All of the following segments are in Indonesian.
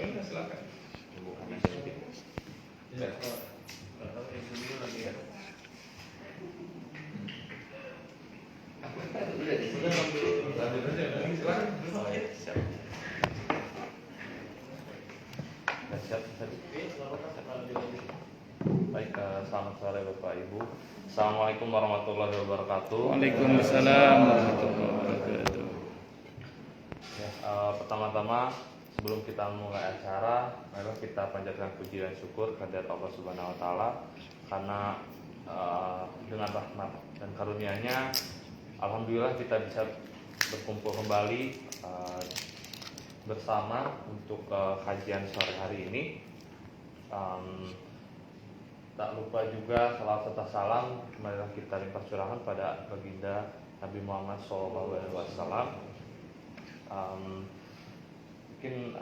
Ya, silakan. Baik, selamat sore Bapak Ibu. Assalamualaikum warahmatullahi wabarakatuh. Waalaikumsalam warahmatullahi wabarakatuh. Pertama-tama sebelum kita mulai acara, mari kita panjatkan puji dan syukur kehadirat Allah Subhanahu wa taala karena dengan rahmat dan karunia-Nya alhamdulillah kita bisa berkumpul kembali bersama untuk kajian sore hari ini. Tak lupa juga salawat serta salam marilah kita limpah curahkan pada baginda Nabi Muhammad SAW. Mungkin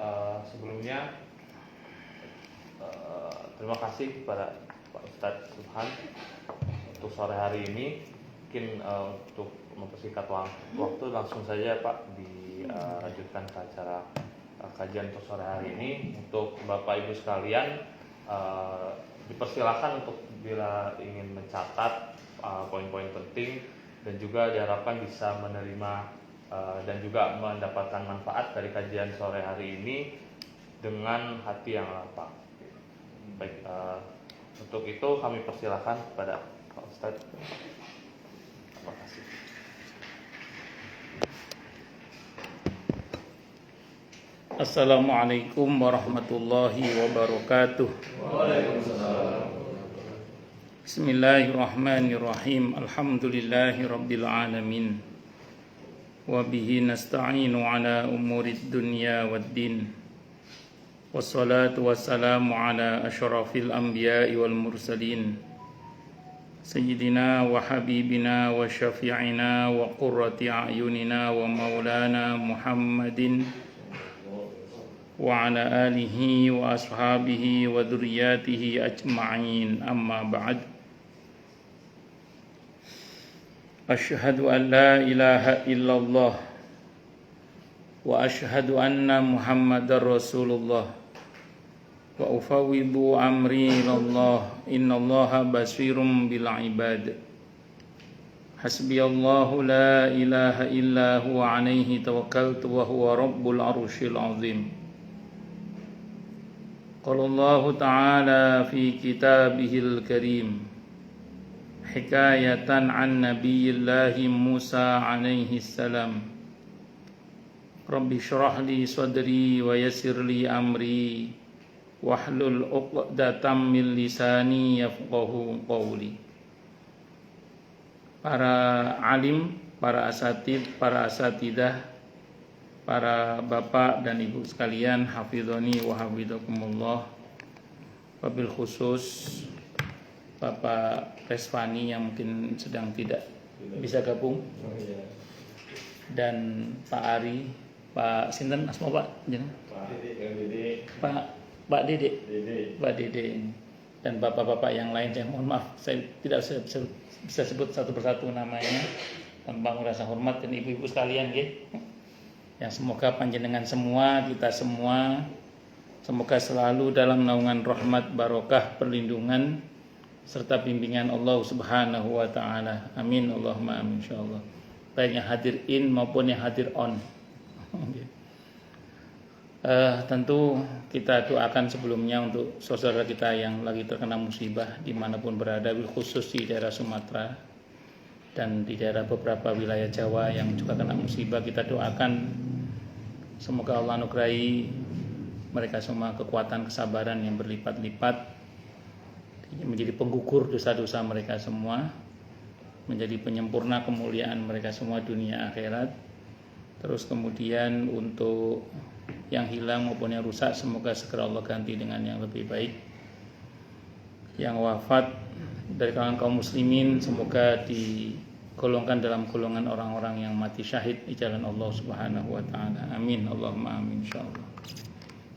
sebelumnya terima kasih kepada Pak Ustadz Subhan untuk sore hari ini. Mungkin untuk mempersingkat waktu langsung saja Pak dilanjutkan ke acara kajian untuk sore hari ini. Untuk Bapak Ibu sekalian, dipersilakan untuk bila ingin mencatat poin-poin penting dan juga diharapkan bisa menerima dan juga mendapatkan manfaat dari kajian sore hari ini dengan hati yang lapang. Baik, untuk itu kami persilakan kepada Pak Ustadz. Terima kasih. Assalamualaikum warahmatullahi wabarakatuh. Waalaikumsalam. Bismillahirrahmanirrahim. Alhamdulillahi rabbil alamin. Wa bihi nasta'inu ala umurid dunya waddin. Wassalatu wassalamu ala asyrafil anbiya'i wal mursalin. Sayyidina wa habibina wa syafi'ina wa qurrati a'yunina wa maulana Muhammadin wa ala alihi wa ashabihi wa dhurriyyatihi ajma'in, amma ba'd. Asyhadu an la ilaha illallah wa asyhadu anna Muhammadar Rasulullah wa ufawwidu amri ilallah, innallaha basirum bil ibad. Hasbiyallahu la ilaha illa huwa alaihi tawakkaltu wa huwa rabbul arsyil azim. Qala Allah Ta'ala fi kitabihil karim hikayatan an nabiyillahi Musa alaihi salam. Rabbi syrah li sadri wa yassir li amri wahlul 'uqdatam min lisani yafqahu qawli. Para alim, para asatid, para asatidah, para bapak dan ibu sekalian, hafizoni wa hafizakumullah. Wabil khusus Bapak Resvani yang mungkin sedang tidak bisa gabung, dan Pak Ari, Pak Sinten asma Pak jeneng? Pak Dede dan bapak-bapak yang lain, saya mohon maaf saya tidak bisa sebut satu persatu namanya tanpa merasa hormat, dan ibu-ibu sekalian nggih. Yang semoga panjenengan semua, kita semua, semoga selalu dalam naungan rahmat, barokah, perlindungan serta bimbingan Allah Subhanahu wa taala. Amin Allahumma amin insyaallah. Baik yang hadir in maupun yang hadir on. Tentu kita doakan sebelumnya untuk saudara kita yang lagi terkena musibah dimanapun berada, khusus di daerah Sumatera dan di daerah beberapa wilayah Jawa yang juga kena musibah. Kita doakan semoga Allah anugerahi mereka semua kekuatan kesabaran yang berlipat-lipat, menjadi penggugur dosa-dosa mereka semua, menjadi penyempurna kemuliaan mereka semua dunia akhirat. Terus kemudian untuk yang hilang maupun yang rusak, semoga segera Allah ganti dengan yang lebih baik. Yang wafat dari kalangan kaum muslimin, semoga digolongkan dalam golongan orang-orang yang mati syahid di jalan Allah Subhanahu wa taala. Amin Allahumma amin insyaallah.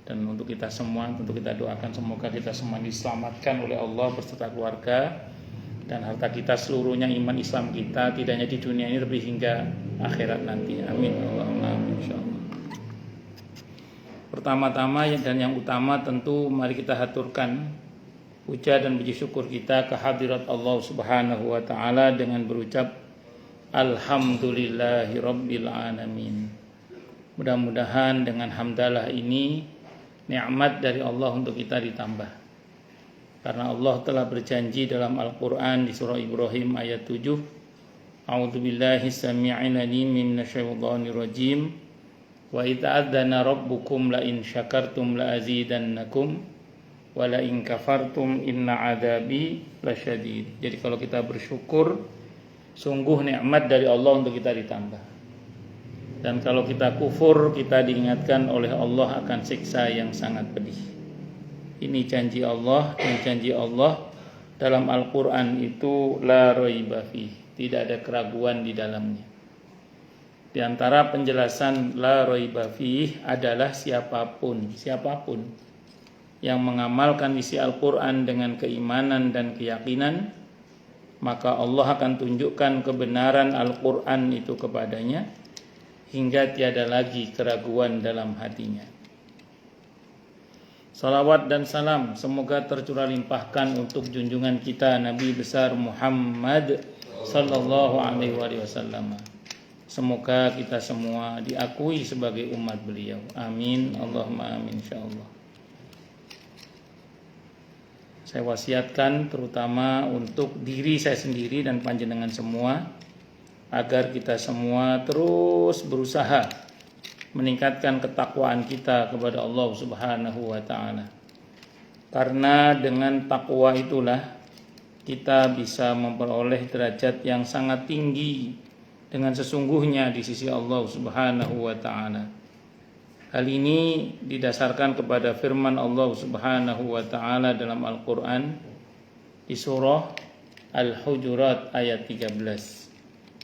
Dan untuk kita semua, tentu kita doakan semoga kita semua diselamatkan oleh Allah beserta keluarga dan harta kita seluruhnya, iman Islam kita tidak hanya di dunia ini tapi hingga akhirat nanti. Amin Allahumma amin insyaallah. Pertama-tama dan yang utama tentu mari kita haturkan puja dan puji syukur kita ke hadirat Allah Subhanahu wa taala dengan berucap alhamdulillahirabbil alamin. Mudah-mudahan dengan hamdalah ini nikmat dari Allah untuk kita ditambah. Karena Allah telah berjanji dalam Al-Qur'an di surah Ibrahim ayat 7, A'udzubillahi samii'il 'alim minasyaitonir rajim. Wa ita'adzana rabbukum la in syakartum la azidannakum wa la in kafartum inna 'adzabi lasyadid. Jadi kalau kita bersyukur, sungguh nikmat dari Allah untuk kita ditambah. Dan kalau kita kufur, kita diingatkan oleh Allah akan siksa yang sangat pedih. Ini janji Allah, dan janji Allah dalam Al-Quran itu la raiba fih, tidak ada keraguan di dalamnya. Di antara penjelasan la raiba fih adalah siapapun yang mengamalkan isi Al-Quran dengan keimanan dan keyakinan, maka Allah akan tunjukkan kebenaran Al-Quran itu kepadanya hingga tiada lagi keraguan dalam hatinya. Salawat dan salam semoga tercurah limpahkan untuk junjungan kita Nabi besar Muhammad sallallahu alaihi wasallam. Semoga kita semua diakui sebagai umat beliau. Amin, Allahumma amin insyaallah. Saya wasiatkan terutama untuk diri saya sendiri dan panjenengan semua agar kita semua terus berusaha meningkatkan ketakwaan kita kepada Allah Subhanahu wa taala. Karena dengan takwa itulah kita bisa memperoleh derajat yang sangat tinggi dengan sesungguhnya di sisi Allah Subhanahu wa taala. Hal ini didasarkan kepada firman Allah Subhanahu wa taala dalam Al-Qur'an di surah Al-Hujurat ayat 13.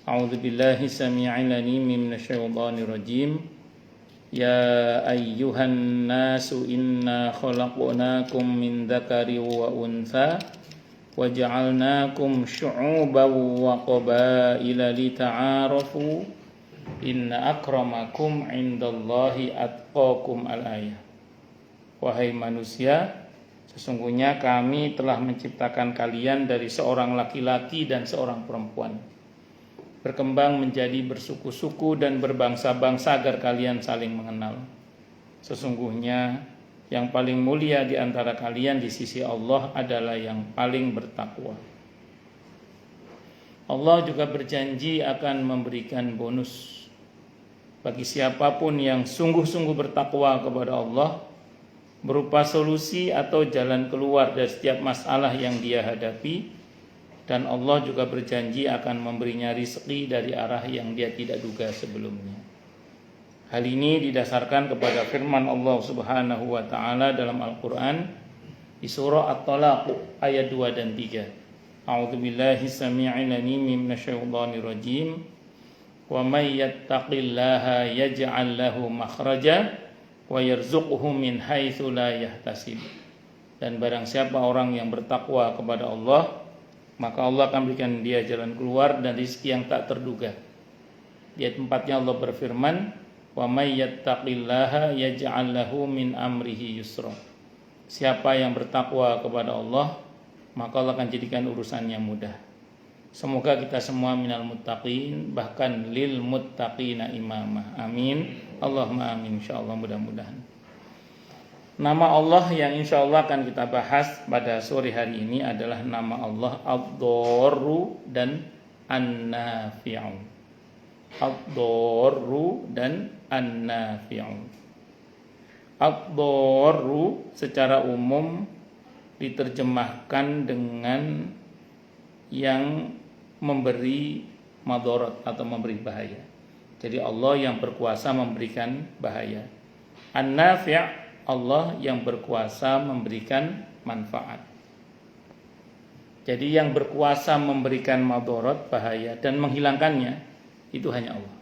A'udzubillahi samii'il 'alim minasyaitonir rajim. Ya ayyuhan nasu inna khalaqnakum min dzakari wa untha wa ja'alnakum syu'uban wa qabaila lita'arafu inna akramakum 'indallahi atqakum al-ayah. Wahai manusia, sesungguhnya kami telah menciptakan kalian dari seorang laki-laki dan seorang perempuan, berkembang menjadi bersuku-suku dan berbangsa-bangsa agar kalian saling mengenal. Sesungguhnya yang paling mulia di antara kalian di sisi Allah adalah yang paling bertakwa. Allah juga berjanji akan memberikan bonus bagi siapapun yang sungguh-sungguh bertakwa kepada Allah, berupa solusi atau jalan keluar dari setiap masalah yang dia hadapi. Dan Allah juga berjanji akan memberinya rizki dari arah yang dia tidak duga sebelumnya. Hal ini didasarkan kepada firman Allah Subhanahu wa taala dalam Al-Qur'an di surah At-Talaq ayat 2 dan 3. A'udzubillahi samii'il 'alim minasyaitonir rajim. Wa may yattaqillaha yaj'al lahu makhraja wa yarzuqhu min haitsu la yahtasib. Dan barang siapa orang yang bertakwa kepada Allah, maka Allah akan berikan dia jalan keluar dan rezeki yang tak terduga. Di ayat 4-nya Allah berfirman, "Wa may yattaqillaha yaj'al lahu min amrihi yusra." Siapa yang bertakwa kepada Allah, maka Allah akan jadikan urusannya mudah. Semoga kita semua minal muttaqin, bahkan lil muttaqina imama. Amin. Allahumma amin insyaallah, mudah-mudahan. Nama Allah yang insya Allah akan kita bahas pada sore hari ini adalah nama Allah Ad-Dharru dan An-Nafi'u. Ad-Dharru dan An-Nafi'u. Ad-Dharru secara umum diterjemahkan dengan yang memberi madarat atau memberi bahaya. Jadi Allah yang berkuasa memberikan bahaya. An-Nafi' Allah yang berkuasa memberikan manfaat. Jadi yang berkuasa memberikan madarat, bahaya, dan menghilangkannya itu hanya Allah.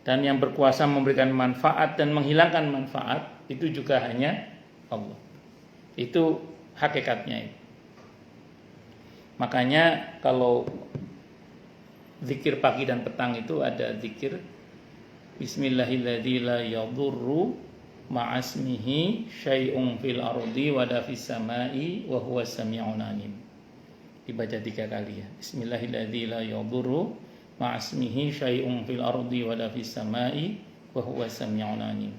Dan yang berkuasa memberikan manfaat dan menghilangkan manfaat itu juga hanya Allah. Itu hakikatnya itu. Makanya kalau zikir pagi dan petang itu ada zikir Bismillahirrahmanirrahim la yadurru ma'asmihi syai'un fil ardi wa la fis samai wa huwas sami'un alim. Dibaca 3 kali ya. Bismillahirrahmanirrahim. La yadurru ma'asmihi syai'un fil ardi wa la fis samai wa huwas sami'un alim.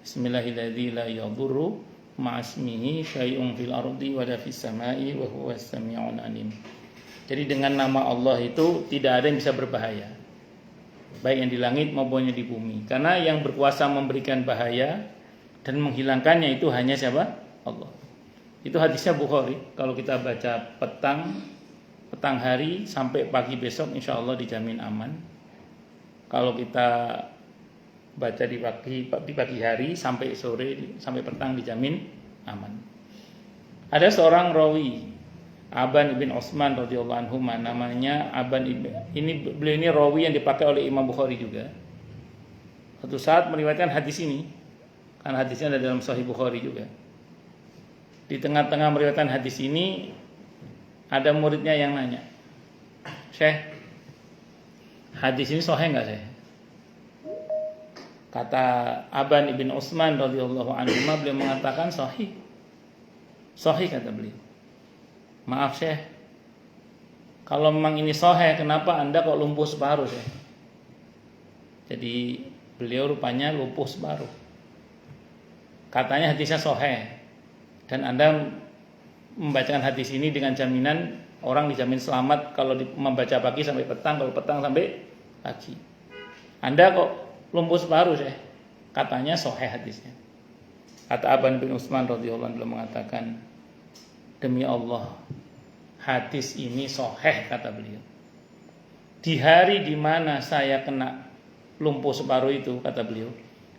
Bismillahirrahmanirrahim. La yadurru ma'asmihi syai'un fil ardi wa la fis samai wa huwas sami'un alim. Jadi dengan nama Allah itu tidak ada yang bisa berbahaya, baik yang di langit maupun yang di bumi. Karena yang berkuasa memberikan bahaya dan menghilangkannya itu hanya siapa? Allah. Itu hadisnya Bukhari. Kalau kita baca petang hari sampai pagi besok, insya Allah dijamin aman. Kalau kita baca di pagi hari sampai sore sampai petang dijamin aman. Ada seorang rawi, Aban ibn Utsman radhiyallahu anhu, namanya Aban ibn, beliau ini rawi yang dipakai oleh Imam Bukhari juga. Suatu saat meriwayatkan hadis ini, karena hadisnya ada dalam Sahih Bukhari juga. Di tengah-tengah meriwayatkan hadis ini, ada muridnya yang nanya, "Syekh, hadis ini sahih enggak, Syekh?" Kata Aban ibn Utsman radhiyallahu anhu, beliau mengatakan sahih. Sahih kata beliau. Maaf Syekh, kalau memang ini sahih, kenapa Anda kok lumpuh separuh Syekh? Jadi beliau rupanya lumpuh separuh. Katanya hadisnya sahih, dan Anda membacakan hadis ini dengan jaminan orang dijamin selamat kalau membaca pagi sampai petang, kalau petang sampai pagi. Anda kok lumpuh separuh Syekh? Katanya sahih hadisnya. Kata Aban bin Utsman radhiyallahu anhu mengatakan, demi Allah, hadis ini sahih kata beliau. Di hari di mana saya kena lumpuh separuh itu, kata beliau,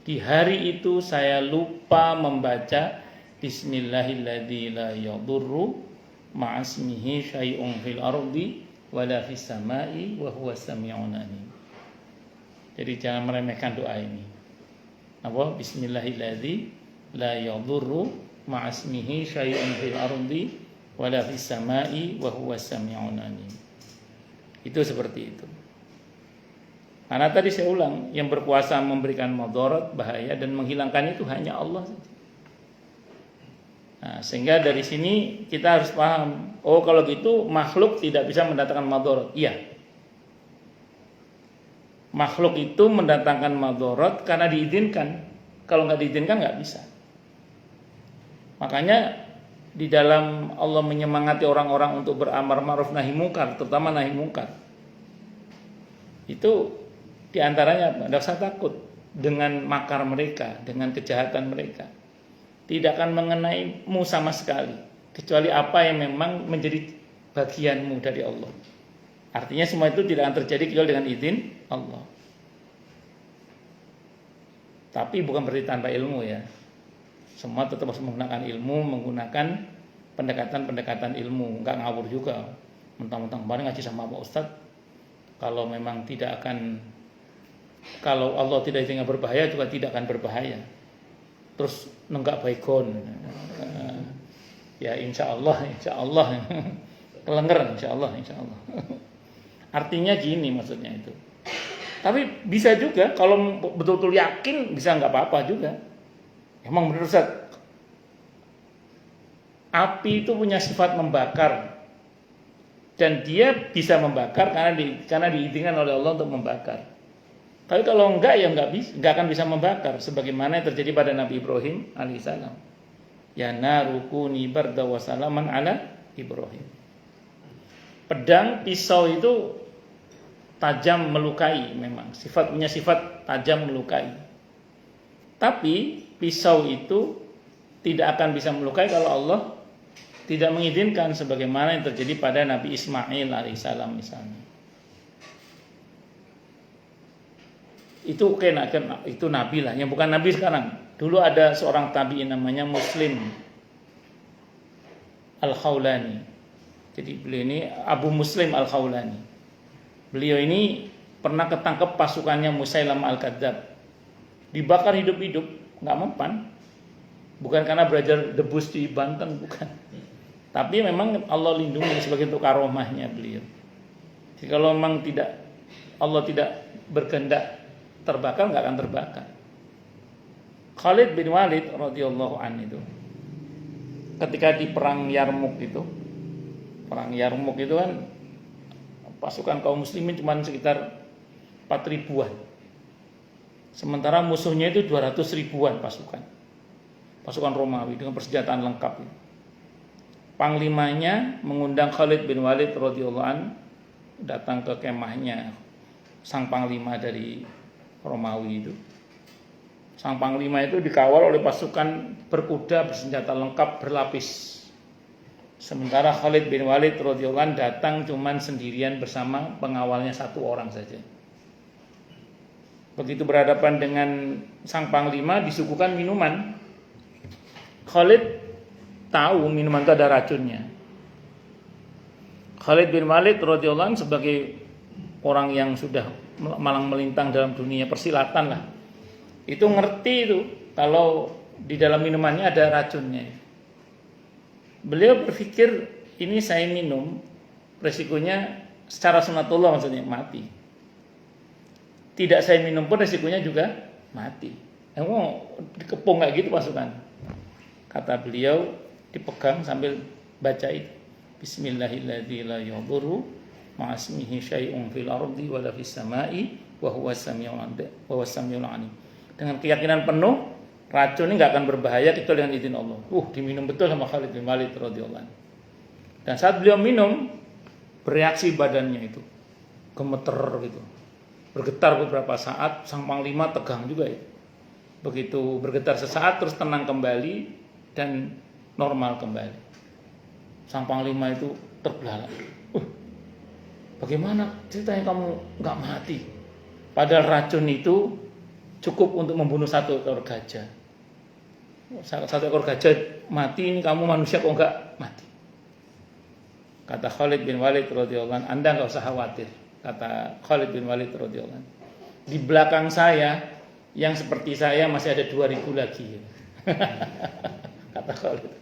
di hari itu saya lupa membaca Bismillahirrahmanirrahim la yadurru ma'asmihi syai'un fil ardi wa la fis samai wa huwas sami'un alim. Jadi jangan meremehkan doa ini. Apa? Bismillahirrahmanirrahim la yadurru ma'asmihi syai'un fil ardi wa la fis samai wa huwas sami'un alim. Itu seperti itu. Karena tadi saya ulang, yang berkuasa memberikan madarat, bahaya dan menghilangkan itu hanya Allah saja. Nah, sehingga dari sini kita harus paham, oh kalau gitu makhluk tidak bisa mendatangkan madarat. Iya. Makhluk itu mendatangkan madarat karena diizinkan. Kalau nggak diizinkan nggak bisa. Makanya di dalam Allah menyemangati orang-orang untuk beramar ma'ruf nahi mungkar, terutama nahi mungkar. Itu diantaranya tidak usah takut dengan makar mereka, dengan kejahatan mereka. Tidak akan mengenaimu sama sekali, kecuali apa yang memang menjadi bagianmu dari Allah. Artinya semua itu tidak akan terjadi kecuali dengan izin Allah. Tapi bukan berarti tanpa ilmu ya. Semua tetap harus menggunakan ilmu, menggunakan pendekatan-pendekatan ilmu, enggak ngawur juga. Mentang-mentang kemarin ngaji sama Pak Ustadz, kalau memang tidak akan, kalau Allah tidak izinkan berbahaya juga tidak akan berbahaya. Terus nenggak baikon, ya insya Allah, kelenger insya Allah. Artinya gini maksudnya itu. Tapi bisa juga kalau betul-betul yakin bisa nggak apa-apa juga. Emang benar Ustaz, api itu punya sifat membakar dan dia bisa membakar karena diizinkan oleh Allah untuk membakar. Tapi kalau enggak ya enggak akan bisa membakar, sebagaimana yang terjadi pada Nabi Ibrahim alaihissalam. Ya narukuni barda wa salaman ala Ibrahim. Pedang, pisau itu tajam melukai, memang punya sifat tajam melukai. Tapi pisau itu tidak akan bisa melukai kalau Allah tidak mengizinkan, sebagaimana yang terjadi pada Nabi Ismail alaihissalam misalnya. Itu itu nabi lah, yang bukan nabi sekarang. Dulu ada seorang tabi'in namanya Muslim Al-Khawlani. Jadi beliau ini Abu Muslim Al-Khawlani. Beliau ini pernah ketangkep pasukannya Musailamah Al-Kadzab. Dibakar hidup-hidup, nggak mempan. Bukan karena belajar debus di Banten, bukan. Tapi memang Allah lindungi sebagai untuk karomahnya beliau. Jadi kalau memang Allah tidak berkehendak terbakar, nggak akan terbakar. Khalid bin Walid radhiyallahu an itu ketika di perang Yarmuk itu kan pasukan kaum muslimin cuma sekitar 4 ribuan. Sementara musuhnya itu 200 ribuan pasukan Romawi dengan persenjataan lengkap. Panglimanya mengundang Khalid bin Walid radhiyallahu an datang ke kemahnya sang panglima dari Romawi itu. Sang panglima itu dikawal oleh pasukan berkuda bersenjata lengkap berlapis. Sementara Khalid bin Walid radhiyallahu an datang cuman sendirian bersama pengawalnya 1 orang saja. Begitu berhadapan dengan sang panglima disuguhkan minuman. Khalid tahu minuman itu ada racunnya. Khalid bin Walid radhiyallahu an sebagai orang yang sudah malang melintang dalam dunia persilatan lah, itu ngerti itu kalau di dalam minumannya ada racunnya. Beliau berpikir ini saya minum resikonya secara sunatullah maksudnya mati. Tidak saya minum pun resikonya juga mati. Emang dikepung kayak gitu pasukan. Kata beliau dipegang sambil baca itu. Bismillahirrahmanirrahim la yadurru ma'asmihi syai'un fil ardi wala fis sama'i wa huwas samiul alim. Dengan keyakinan penuh racun ini enggak akan berbahaya kecuali dengan izin Allah. Diminum betul sama Khalid bin Walid radhiyallahu anhu. Dan saat beliau minum bereaksi badannya itu gemeter gitu. Bergetar beberapa saat, sang panglima tegang juga ya. Begitu bergetar sesaat terus tenang kembali dan normal kembali. Sang panglima itu terbelalak. Bagaimana ceritanya kamu nggak mati? Padahal racun itu cukup untuk membunuh 1 ekor gajah. 1 ekor gajah mati, ini kamu manusia kok nggak mati? Kata Khalid bin Walid radhiyallahu anhu, Anda nggak usah khawatir. Kata Khalid bin Walid radhiyallahu anhu, di belakang saya yang seperti saya masih ada 2000 lagi. Kata Khalid,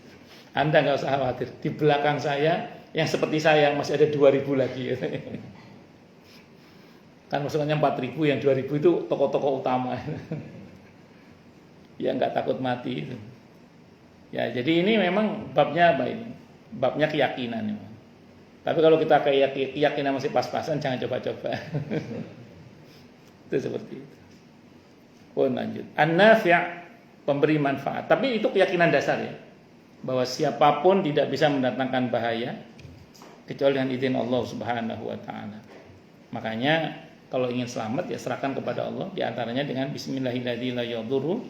Anda nggak usah khawatir. Di belakang saya yang seperti saya masih ada 2000 lagi. Kan maksudnya 4000, yang 2000 itu tokoh-tokoh utama. Ya nggak takut mati itu. Ya jadi ini memang babnya apa ini? Babnya keyakinan memang. Tapi kalau kita keyakinan masih pas-pasan jangan coba-coba. Itu seperti itu. Lanjut. An-nafi' pemberi manfaat. Tapi itu keyakinan dasar ya. Bahwa siapapun tidak bisa mendatangkan bahaya kecuali dengan izin Allah Subhanahu wa taala. Makanya kalau ingin selamat ya serahkan kepada Allah, di antaranya dengan bismillahirrahmanirrahim la yadurru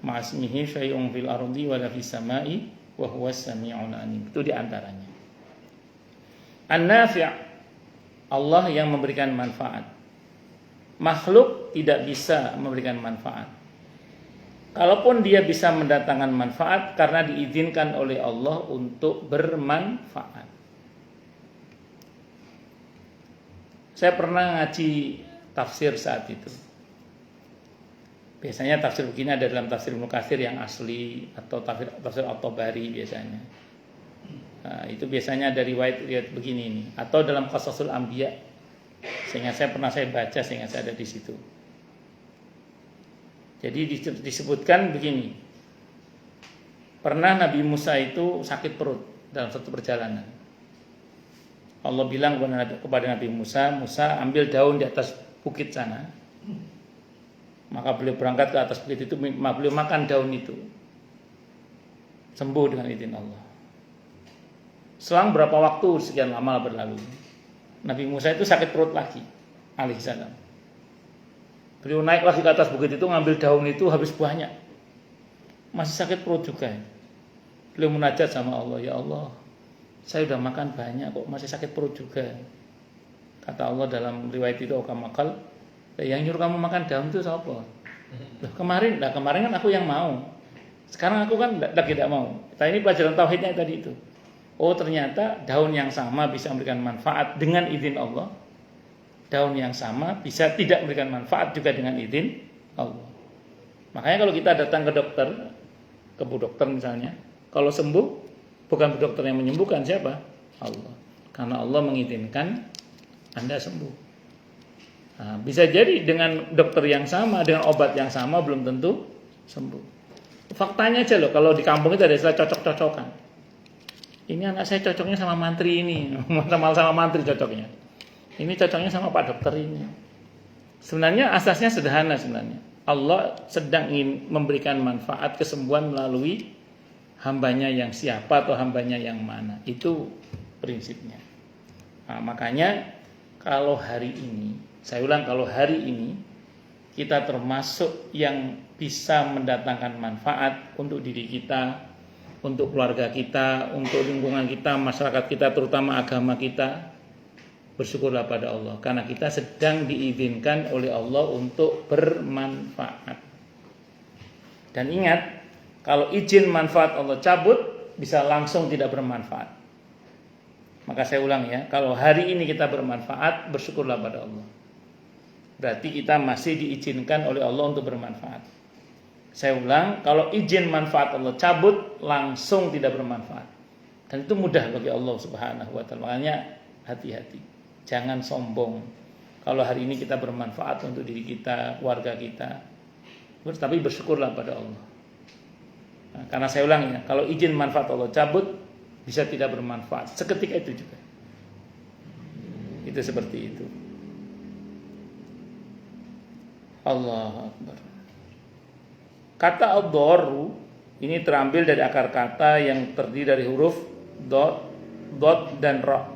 ma'asmihi syai'un fil ardi wala fis sama'i wa huwas samiul alim. Itu di antaranya. An-nafi', Allah yang memberikan manfaat. Makhluk tidak bisa memberikan manfaat. Kalaupun dia bisa mendatangkan manfaat karena diizinkan oleh Allah untuk bermanfaat. Saya pernah ngaji tafsir saat itu. Biasanya tafsir begini ada dalam tafsir Ibnu Katsir yang asli atau tafsir At-Tabari biasanya. Nah, itu biasanya ada riwayat begini ini atau dalam Qasasul Anbiya. Sehingga saya baca sehingga saya ada di situ. Jadi disebutkan begini. Pernah Nabi Musa itu sakit perut dalam satu perjalanan. Allah bilang kepada Nabi Musa, Musa ambil daun di atas bukit sana. Maka beliau berangkat ke atas bukit itu, beliau makan daun itu. Sembuh dengan izin Allah. Selang berapa waktu sekian lama berlalu, Nabi Musa itu sakit perut lagi, alaihissalam. Beliau naik lagi ke atas bukit itu, ngambil daun itu habis banyak. Masih sakit perut juga. Beliau munajat sama Allah, ya Allah, saya udah makan banyak kok masih sakit perut juga. Kata Allah dalam riwayat itu, kamakal, yang nyuruh kamu makan daun itu siapa? Kemarin kan aku yang mau. Sekarang aku kan tidak mau. Nah, ini pelajaran tauhidnya tadi itu. Oh ternyata daun yang sama bisa memberikan manfaat dengan izin Allah. Daun yang sama bisa tidak memberikan manfaat juga dengan izin Allah. Makanya kalau kita datang ke dokter, ke bu dokter misalnya, kalau sembuh bukan bu dokter yang menyembuhkan, siapa? Allah. Karena Allah mengizinkan Anda sembuh. Nah, bisa jadi dengan dokter yang sama, dengan obat yang sama belum tentu sembuh. Faktanya aja loh, kalau di kampung itu ada istilah cocok-cocokan. Ini anak saya cocoknya sama mantri ini, sama mantri cocoknya. Ini cocoknya sama Pak Dokter ini. Sebenarnya asasnya sederhana sebenarnya. Allah sedang ingin memberikan manfaat kesembuhan melalui hambanya yang siapa atau hambanya yang mana. Itu prinsipnya. Nah, makanya kalau hari ini, saya ulang, kalau hari ini kita termasuk yang bisa mendatangkan manfaat untuk diri kita, untuk keluarga kita, untuk lingkungan kita, masyarakat kita, terutama agama kita, bersyukurlah pada Allah. Karena kita sedang diizinkan oleh Allah untuk bermanfaat. Dan ingat, kalau izin manfaat Allah cabut, bisa langsung tidak bermanfaat. Maka saya ulang ya, kalau hari ini kita bermanfaat, bersyukurlah pada Allah. Berarti kita masih diizinkan oleh Allah untuk bermanfaat. Saya ulang, kalau izin manfaat Allah cabut, langsung tidak bermanfaat. Dan itu mudah bagi Allah Subhanahu wa ta'ala. Makanya hati-hati, jangan sombong. Kalau hari ini kita bermanfaat untuk diri kita, keluarga kita, tapi bersyukurlah pada Allah. Nah, karena saya ulang ya, kalau izin manfaat Allah cabut, bisa tidak bermanfaat. Seketika itu juga. Itu seperti itu. Allahu Akbar. Kata ad-darru ini terambil dari akar kata yang terdiri dari huruf dot dan ra.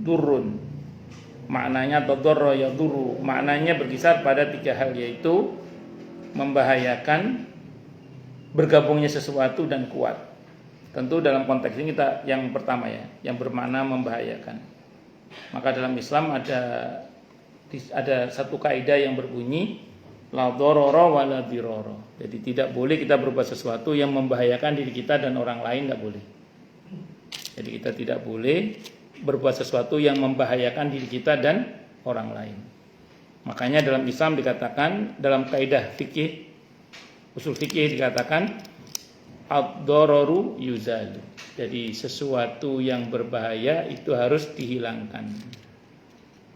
Durrun. Maknanya tadarra yadurru. Maknanya berkisar pada 3 hal, yaitu membahayakan, bergabungnya sesuatu, dan kuat. Tentu dalam konteks ini kita yang pertama ya, yang bermakna membahayakan. Maka dalam Islam ada satu kaidah yang berbunyi la dharara wa la dirara. Jadi tidak boleh kita berbuat sesuatu yang membahayakan diri kita dan orang lain, tidak boleh. Jadi kita tidak boleh berbuat sesuatu yang membahayakan diri kita dan orang lain. Makanya dalam Islam dikatakan, dalam kaidah fikih, usul fikih dikatakan ad-dararu yuzalu. Jadi sesuatu yang berbahaya itu harus dihilangkan.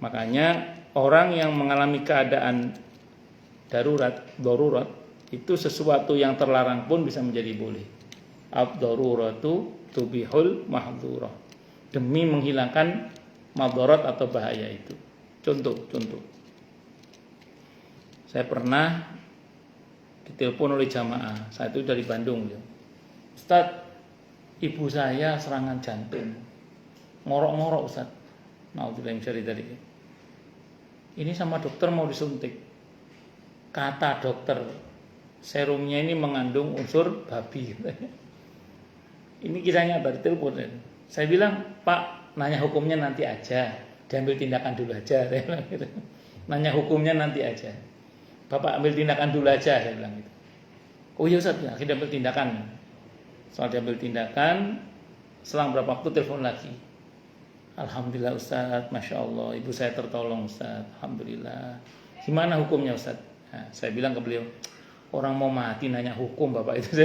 Makanya orang yang mengalami keadaan darurat itu sesuatu yang terlarang pun bisa menjadi boleh. Ad-daruratu tubihul mahdhurah. Demi menghilangkan madarat atau bahaya itu. Contoh. Saya pernah ditelepon oleh jamaah. Saya itu dari Bandung ya. Ustaz, ibu saya serangan jantung. Ngorok-ngorok Ustaz. Naudzubillah min syarri dzalik. Ini sama dokter mau disuntik. Kata dokter, serumnya ini mengandung unsur babi. Ini kisah nyata di telepon. Saya bilang, Pak, nanya hukumnya nanti aja. Diambil tindakan dulu aja. Saya bilang gitu. Nanya hukumnya nanti aja. Bapak ambil tindakan dulu aja. Saya bilang gitu. Oh iya Ustaz, ya, kita ambil tindakan. Soal diambil tindakan, selang berapa waktu telepon lagi. Alhamdulillah Ustaz, Masya Allah, ibu saya tertolong Ustaz. Alhamdulillah. Gimana hukumnya Ustaz? Nah, saya bilang ke beliau, orang mau mati nanya hukum Bapak itu.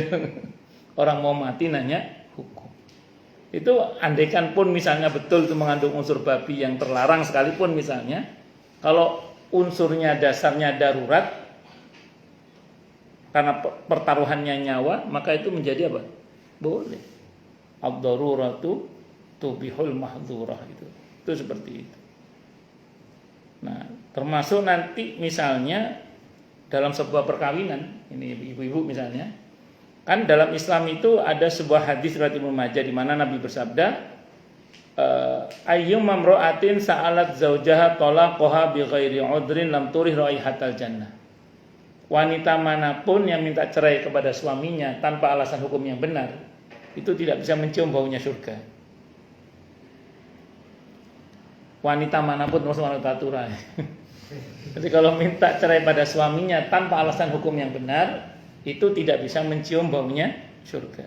Orang mau mati nanya hukum. Itu andaikan pun misalnya betul itu mengandung unsur babi yang terlarang sekalipun misalnya, kalau unsurnya dasarnya darurat karena pertaruhannya nyawa, maka itu menjadi apa? Boleh. Ad-daruratu tubihul mahdhurah itu seperti itu. Nah, termasuk nanti misalnya dalam sebuah perkawinan, ini ibu-ibu misalnya, kan dalam Islam itu ada sebuah hadis riwayat Ibnu Majah di mana Nabi bersabda, ayyum mamra'atin sa'alat zaujaha talaqaha bighairi udrin lam turih raihatal jannah. Wanita manapun yang minta cerai kepada suaminya tanpa alasan hukum yang benar, itu tidak bisa mencium baunya surga. Wanita manapun, termasuk wanita tura. Jadi kalau minta cerai pada suaminya tanpa alasan hukum yang benar, itu tidak bisa mencium baunya surga.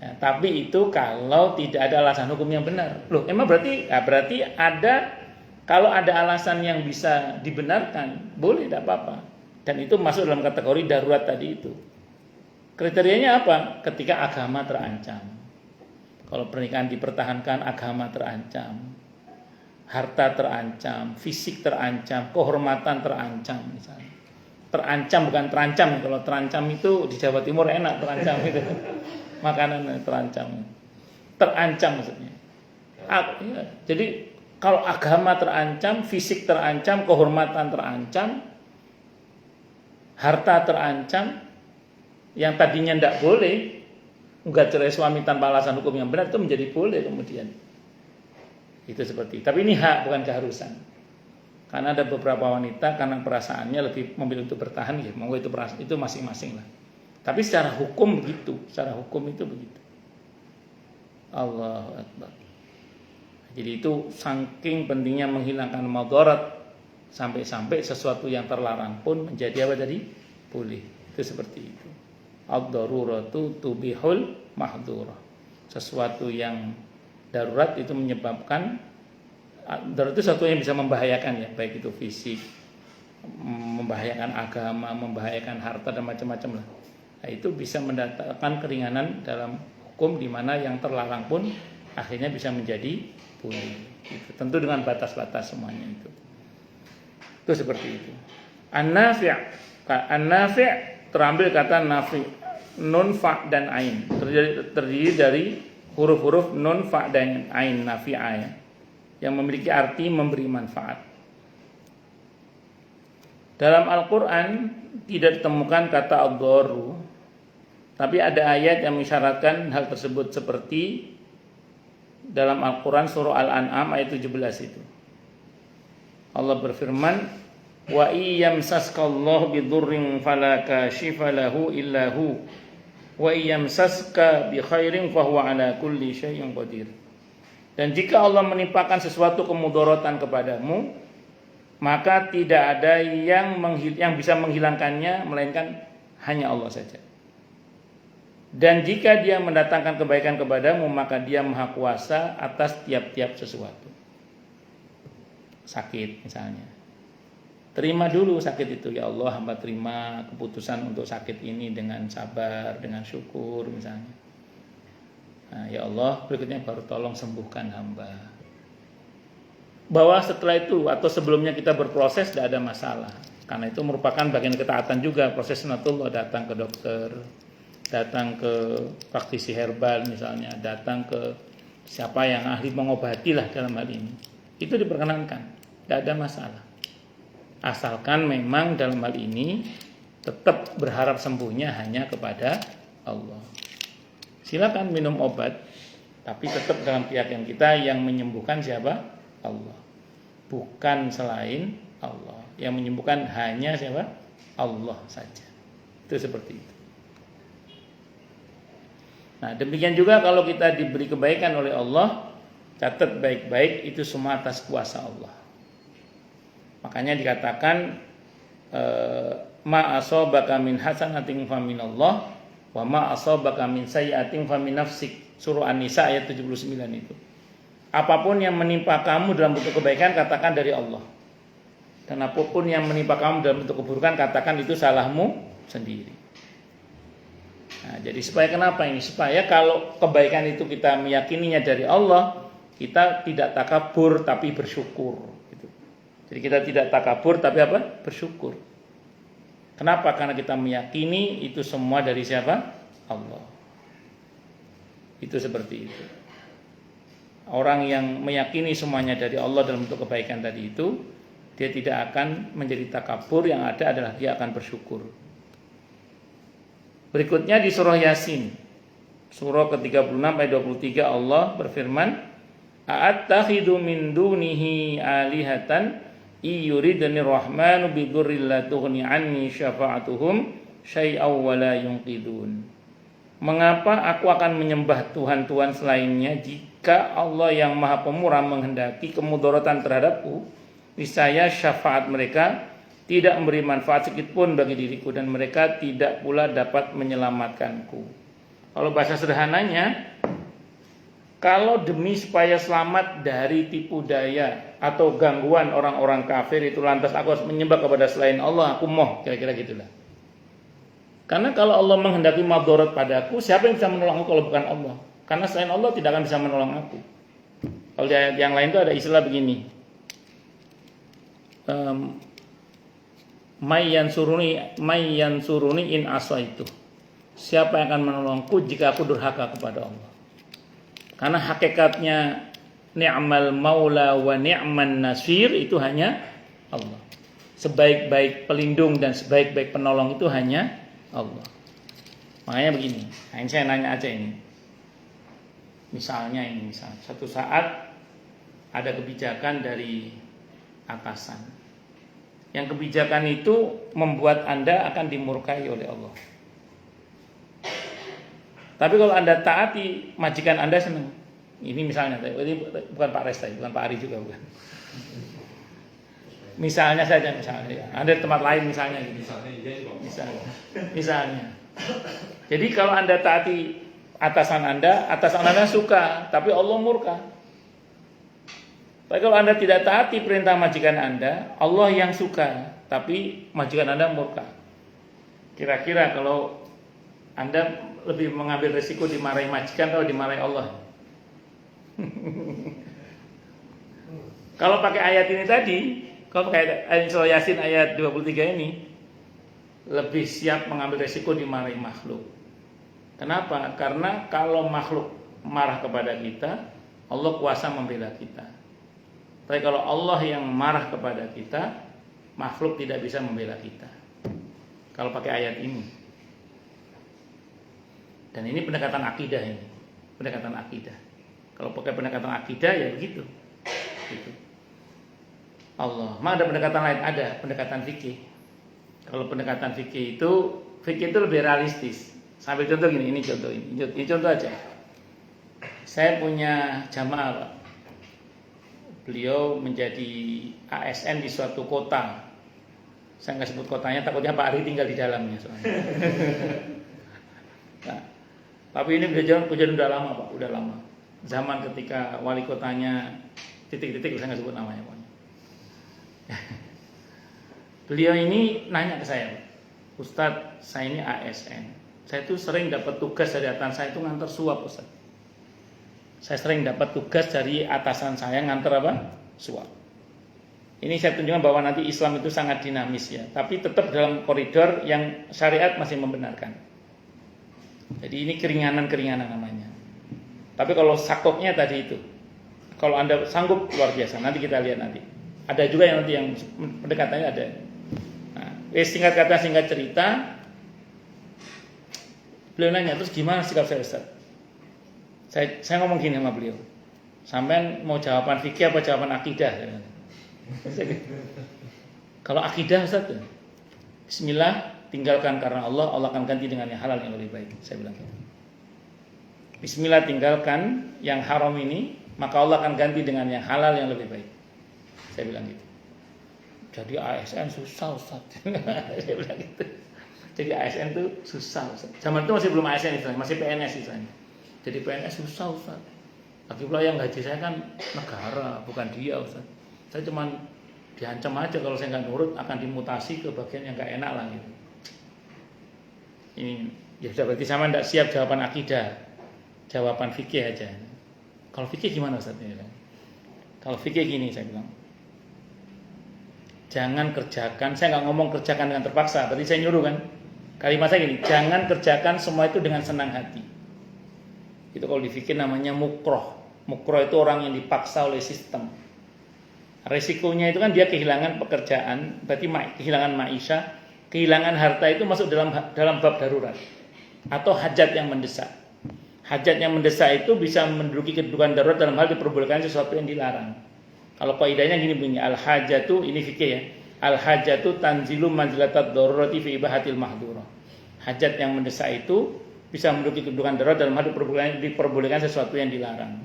Ya, tapi itu kalau tidak ada alasan hukum yang benar. Loh, emang berarti ada, kalau ada alasan yang bisa dibenarkan, boleh, tidak apa-apa. Dan itu masuk dalam kategori darurat tadi itu. Kriterianya apa? Ketika agama terancam. Kalau pernikahan dipertahankan, agama terancam, harta terancam, fisik terancam, kehormatan terancam misalnya. Terancam bukan terancam. Kalau terancam itu di Jawa Timur enak terancam itu. Makanan terancam. Terancam maksudnya. Ya. Jadi kalau agama terancam, fisik terancam, kehormatan terancam, harta terancam, yang tadinya tidak boleh, enggak cerai suami tanpa alasan hukum yang benar itu menjadi boleh kemudian. Itu seperti. Tapi ini hak bukan keharusan. Karena ada beberapa wanita karena perasaannya lebih memilih untuk bertahan, ya mau itu perasaan itu masing-masing lah. Tapi secara hukum begitu, secara hukum itu begitu. Allahu Akbar. Jadi itu saking pentingnya menghilangkan madarat sampai-sampai sesuatu yang terlarang pun menjadi apa tadi? Boleh. Itu seperti itu. Ad-daruratu tubihul mahdhurah. Sesuatu yang darurat itu menyebabkan darurat itu sesuatu yang bisa membahayakan ya, baik itu fisik, membahayakan agama, membahayakan harta dan macam-macam lah. Nah, itu bisa mendatangkan keringanan dalam hukum di mana yang terlarang pun akhirnya bisa menjadi boleh. Itu tentu dengan batas-batas semuanya itu. Itu seperti itu. An-nafi'. An-nafi' terambil kata nafi', nun, fa' dan ain. Terdiri dari huruf-huruf nun, fa' dan ain, nafi'ah ya, yang memiliki arti memberi manfaat. Dalam Al-Quran tidak ditemukan kata ad-darru, tapi ada ayat yang mengisyaratkan hal tersebut seperti dalam Al-Quran surah Al-An'am ayat 17 itu. Allah berfirman, wa iyyamsaskallahu bidurrin fala kashifa lahu illa hu wa iyyamsaska bi khairin fahuwa ala kulli syai'in qadir. Dan jika Allah menimpakan sesuatu kemudaratan kepadamu, maka tidak ada yang bisa menghilangkannya melainkan hanya Allah saja. Dan jika dia mendatangkan kebaikan kepadamu, maka dia maha kuasa atas tiap-tiap sesuatu. Sakit misalnya, terima dulu sakit itu. Ya Allah, hamba terima keputusan untuk sakit ini dengan sabar, dengan syukur misalnya. Nah, ya Allah, berikutnya baru tolong sembuhkan hamba. Bahwa setelah itu atau sebelumnya kita berproses tidak ada masalah. Karena itu merupakan bagian ketaatan juga. Proses sunatullah, datang ke dokter, datang ke praktisi herbal misalnya, datang ke siapa yang ahli mengobati lah dalam hal ini. Itu diperkenankan, tidak ada masalah. Asalkan memang dalam hal ini tetap berharap sembuhnya hanya kepada Allah. Silakan minum obat, tapi tetap dalam keyakinan kita yang menyembuhkan siapa? Allah. Bukan selain Allah. Yang menyembuhkan hanya siapa? Allah saja. Itu seperti itu. Nah, demikian juga kalau kita diberi kebaikan oleh Allah, catat baik-baik itu semua atas kuasa Allah. Makanya dikatakan ma asabaka min hasanatin fa minallah wa ma asabaka min sayyi'atin fa min nafsik. Surah An-Nisa ayat 79 itu. Apapun yang menimpa kamu dalam bentuk kebaikan, katakan dari Allah. Dan apapun yang menimpa kamu dalam bentuk keburukan, katakan itu salahmu sendiri. Nah, jadi supaya kenapa ini? Supaya kalau kebaikan itu kita meyakininya dari Allah, kita tidak takabur tapi bersyukur. Gitu. Jadi kita tidak takabur tapi apa? Bersyukur. Kenapa? Karena kita meyakini itu semua dari siapa? Allah. Itu seperti itu. Orang yang meyakini semuanya dari Allah dalam bentuk kebaikan tadi itu, dia tidak akan menjadi takabur, yang ada adalah dia akan bersyukur. Berikutnya di surah Yasin, surah ke-36 ayat 23, Allah berfirman, a'attakhidu min dunihi alihatan iyuridni rahmanu bidurril la tughni anni syafa'atuhum syai'aw wa la yunqidun. Mengapa aku akan menyembah Tuhan-Tuhan selainnya jika Allah yang Maha Pemurah menghendaki kemudaratan terhadapku? Niscaya syafaat mereka tidak memberi manfaat sedikit pun bagi diriku, dan mereka tidak pula dapat menyelamatkanku. Kalau bahasa sederhananya, kalau demi supaya selamat dari tipu daya atau gangguan orang-orang kafir itu, lantas aku harus menyembah kepada selain Allah, aku moh, kira-kira gitulah. Karena kalau Allah menghendaki madarat padaku, siapa yang bisa menolongku kalau bukan Allah? Karena selain Allah tidak akan bisa menolong aku. Kalau di ayat yang lain itu ada istilah begini, may yansuruni in asaitu. Siapa yang akan menolongku jika aku durhaka kepada Allah? Karena hakikatnya ni'mal maula wa ni'man nasir itu hanya Allah. Sebaik-baik pelindung dan sebaik-baik penolong itu hanya Allah. Makanya begini, nah ini saya nanya aja ini. Misalnya satu saat ada kebijakan dari atasan. Yang kebijakan itu membuat Anda akan dimurkai oleh Allah. Tapi kalau Anda taati, majikan Anda senang. Ini misalnya, ini bukan Pak Resta, bukan Pak Ari juga, bukan. Misalnya saja, Anda di tempat lain misalnya gitu. Misalnya. Jadi kalau Anda taati atasan Anda suka, tapi Allah murka. Tapi kalau Anda tidak taati perintah majikan Anda, Allah yang suka, tapi majikan Anda murka. Kira-kira kalau Anda lebih mengambil resiko dimarahi majikan atau dimarahi Allah? Kalau pakai ayat ini tadi, kalau pakai ayat surah Yasin ayat 23 ini, lebih siap mengambil resiko dimarahi makhluk. Kenapa? Karena kalau makhluk marah kepada kita, Allah kuasa membela kita. Tapi kalau Allah yang marah kepada kita, makhluk tidak bisa membela kita. Kalau pakai ayat ini. Dan ini pendekatan akidah ini. Pendekatan akidah. Kalau pakai pendekatan akidah ya begitu. Gitu. Allah. Ada pendekatan lain, ada pendekatan fikih. Kalau pendekatan fikih itu lebih realistis. Sambil contoh gini, ini contoh aja. Saya punya jamaah, Pak. Beliau menjadi ASN di suatu kota. Saya nggak sebut kotanya, takutnya Pak Ari tinggal di dalamnya soalnya. Nah, tapi ini kejadian udah lama, Pak, udah lama. Zaman ketika wali kotanya titik-titik, saya nggak sebut namanya, Pak. Beliau ini nanya ke saya, Ustadz, saya ini ASN. Saya tuh sering dapat tugas dari atasan saya itu ngantar suap, Ustadz. Saya sering dapat tugas dari atasan saya ngantar apa? Suap. Ini saya tunjukkan bahwa nanti Islam itu sangat dinamis ya, tapi tetap dalam koridor yang syariat masih membenarkan. Jadi ini keringanan namanya. Tapi kalau sakoknya tadi itu, kalau Anda sanggup luar biasa. Nanti kita lihat nanti. Ada juga yang nanti yang pendekatannya ada. Nah, singkat kata singkat cerita, beliau nanya, terus gimana sikap saya, Ustaz? Saya ngomong gini sama beliau. Sampean mau jawaban fikih apa jawaban akidah? Kalau akidah, Ustaz, bismillah, tinggalkan karena Allah akan ganti dengan yang halal yang lebih baik. Saya bilang gitu. Bismillah, tinggalkan yang haram ini, maka Allah akan ganti dengan yang halal yang lebih baik. Saya bilang gitu. Jadi ASN susah, Ustaz. Saya bilang gitu. Jadi ASN itu susah, Ustaz. Zaman itu masih belum ASN istilahnya, masih PNS istilahnya. Jadi PNS susah, Ustaz. Lagi pula yang gaji saya kan negara, bukan dia, Ustaz. Saya cuma diancam aja kalau saya nggak nurut akan dimutasi ke bagian yang nggak enak lah gitu. Ini ya sudah, berarti sama tidak siap jawaban akidah, jawaban fikih aja. Kalau fikih gimana, Ustaz? Kalau fikih gini saya bilang, jangan kerjakan, saya nggak ngomong kerjakan dengan terpaksa, berarti saya nyuruh kan. Kalimat saya gini, jangan kerjakan semua itu dengan senang hati. Itu kalau di fikih namanya mukroh. Mukroh itu orang yang dipaksa oleh sistem. Resikonya itu kan dia kehilangan pekerjaan, berarti kehilangan maisha, kehilangan harta itu masuk dalam bab darurat atau hajat yang mendesak. Hajat yang mendesak itu bisa menduduki kedudukan darurat dalam hal diperbolehkan sesuatu yang dilarang. Kalau kaidahnya gini bunyi, al-hajatu, ini fikih ya. Al-hajatu tanzilu manzilatat darurati fi ibahatil mahdhurah. Hajat yang mendesak itu bisa menduduki kedudukan darurat dalam hal diperbolehkan sesuatu yang dilarang.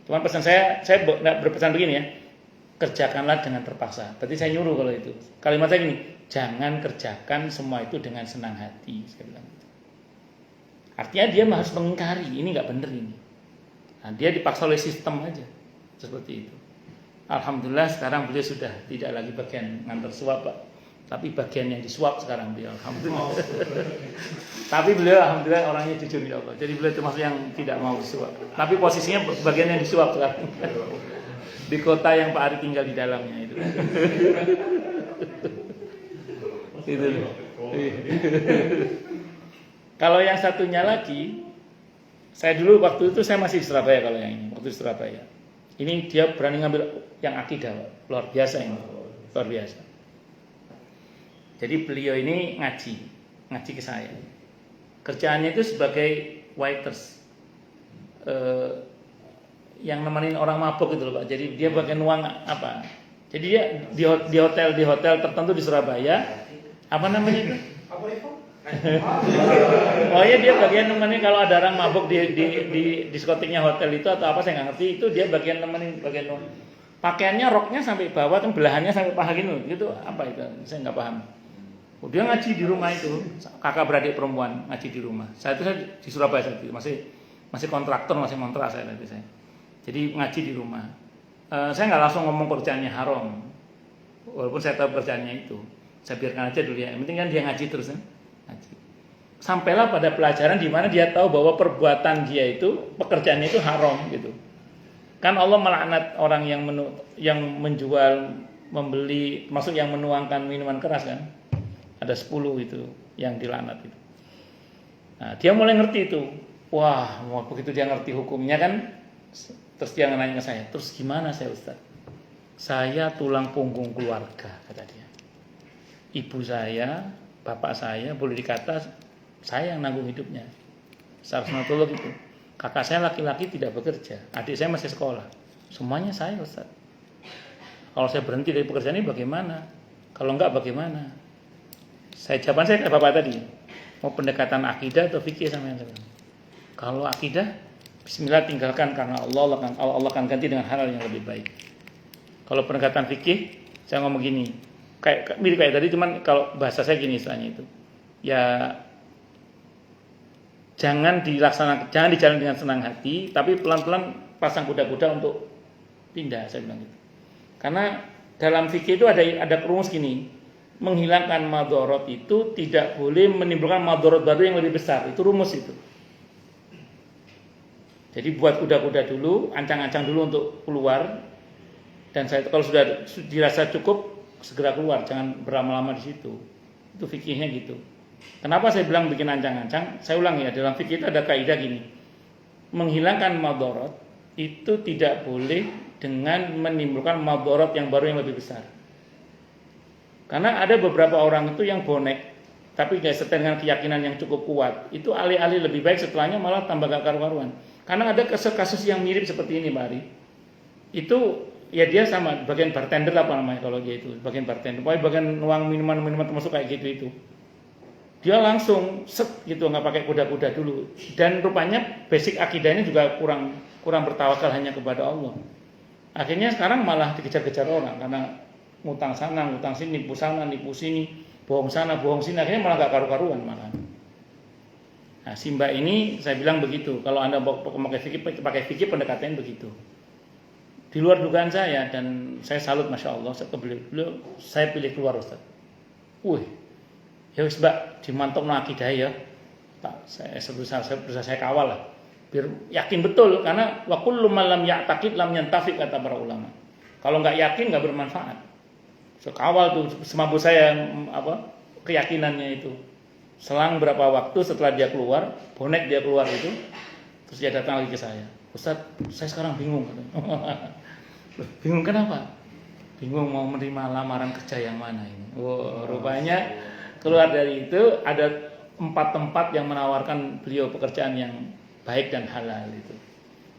Cuman pesan saya berpesan begini ya, kerjakanlah dengan terpaksa. Berarti saya nyuruh kalau itu. Kalimat saya gini, jangan kerjakan semua itu dengan senang hati. Saya bilang gitu. Artinya dia harus mengingkari, ini nggak benar ini. Nah, dia dipaksa oleh sistem aja, seperti itu. Alhamdulillah sekarang beliau sudah tidak lagi bagian ngantar suap, Pak. Tapi bagian yang disuap sekarang beliau, alhamdulillah. Tapi beliau alhamdulillah orangnya jujur ya Allah. Jadi beliau termasuk yang tidak mau disuap. Tapi posisinya bagian yang disuap sekarang. Di kota yang Pak Ari tinggal di dalamnya itu. Gitu. Kalau yang satunya lagi, saya dulu waktu itu saya masih di Surabaya kalau yang ini, waktu di Surabaya. Ini dia berani ngambil yang akidah, luar biasa ini, luar biasa. Jadi beliau ini ngaji ke saya. Kerjaannya itu sebagai waiters, yang nemenin orang mabuk gitu loh Pak. Jadi dia bagian uang apa? Jadi dia di hotel tertentu di Surabaya, apa namanya itu? Oh iya, dia bagian nemenin kalau ada orang mabuk di diskotiknya hotel itu atau apa saya nggak ngerti, itu dia bagian nemenin bagian pakaiannya roknya sampai bawah kan belahannya sampai paha gitu apa itu saya nggak paham. Dia ngaji di rumah itu, kakak beradik perempuan ngaji di rumah. Saya di Surabaya saat itu masih kontraktor, masih kontrak saya nanti saya. Jadi ngaji di rumah. Saya nggak langsung ngomong pekerjaannya haram, walaupun saya tahu pekerjaannya itu. Saya biarkan aja dulu ya. Yang penting kan dia ngaji terus kan. Ngaji. Sampailah pada pelajaran di mana dia tahu bahwa perbuatan dia itu, pekerjaannya itu haram gitu. Kan Allah melaknat orang yang menjual, membeli, maksud yang menuangkan minuman keras kan. Ada 10 itu yang dilaknat itu. Nah, dia mulai ngerti itu. Wah, begitu dia ngerti hukumnya kan, terus dia nanya ke saya, terus gimana saya Ustaz? Saya tulang punggung keluarga, kata dia. Ibu saya, bapak saya, boleh dikata saya yang nanggung hidupnya. Secara sunatullah gitu. Kakak saya laki-laki tidak bekerja, adik saya masih sekolah. Semuanya saya Ustaz. Kalau saya berhenti dari pekerjaan ini bagaimana? Kalau enggak bagaimana? Jawaban saya kayak bapak tadi. Mau pendekatan akidah atau fikih sama yang lain. Kalau akidah, bismillah tinggalkan karena Allah akan ganti dengan hal yang lebih baik. Kalau pendekatan fikih, saya ngomong gini, mirip kayak tadi, cuman kalau bahasa saya gini istilahnya itu. Ya jangan dijalan dengan senang hati, tapi pelan-pelan pasang kuda-kuda untuk pindah, saya bilang gitu. Karena dalam fikih itu ada rumus gini, menghilangkan madorot itu tidak boleh menimbulkan madorot baru yang lebih besar. Itu rumus itu. Jadi buat kuda-kuda dulu, ancang-ancang dulu untuk keluar. Dan kalau sudah dirasa cukup, segera keluar, jangan berlama-lama di situ. Itu fikihnya gitu. Kenapa saya bilang bikin ancang-ancang? Saya ulang ya, dalam fikih itu ada kaidah gini. Menghilangkan madorot itu tidak boleh dengan menimbulkan madorot yang baru yang lebih besar. Karena ada beberapa orang itu yang bonek, tapi gak setel dengan keyakinan yang cukup kuat. Itu alih-alih lebih baik, setelahnya malah tambah gak karu-karuan. Karena ada kasus-kasus yang mirip seperti ini, Pak Ari. Itu ya dia sama, bagian bartender apa namanya kalau dia itu, bagian bartender. Pokoknya bagian nuang minuman termasuk kayak gitu itu. Dia langsung set gitu, nggak pakai kuda-kuda dulu. Dan rupanya basic akidahnya juga kurang bertawakal hanya kepada Allah. Akhirnya sekarang malah dikejar-kejar orang karena ngutang sana, ngutang sini, nipu sana, nipu sini, bohong sana, bohong sini, akhirnya malah gak karu-karuan malah. Nah, si Mbak ini saya bilang begitu. Kalau Anda mau pakai fikih pendekatannya begitu. Di luar dugaan saya dan saya salut masya Allah, saya pilih keluar Ustaz. Ya wis Mbak, dimantap akidah ya. Tak, saya kawal lah. Biar yakin betul karena wa kullu man lam ya'taqid lam yantafi kata para ulama. Kalau nggak yakin nggak bermanfaat. Kawal tuh semampu saya keyakinannya itu. Selang berapa waktu setelah dia keluar, bonek dia keluar itu, terus dia datang lagi ke saya. Ustaz, saya sekarang bingung. Bingung kenapa? Bingung mau menerima lamaran kerja yang mana ini. Rupanya keluar dari itu ada 4 tempat yang menawarkan beliau pekerjaan yang baik dan halal itu.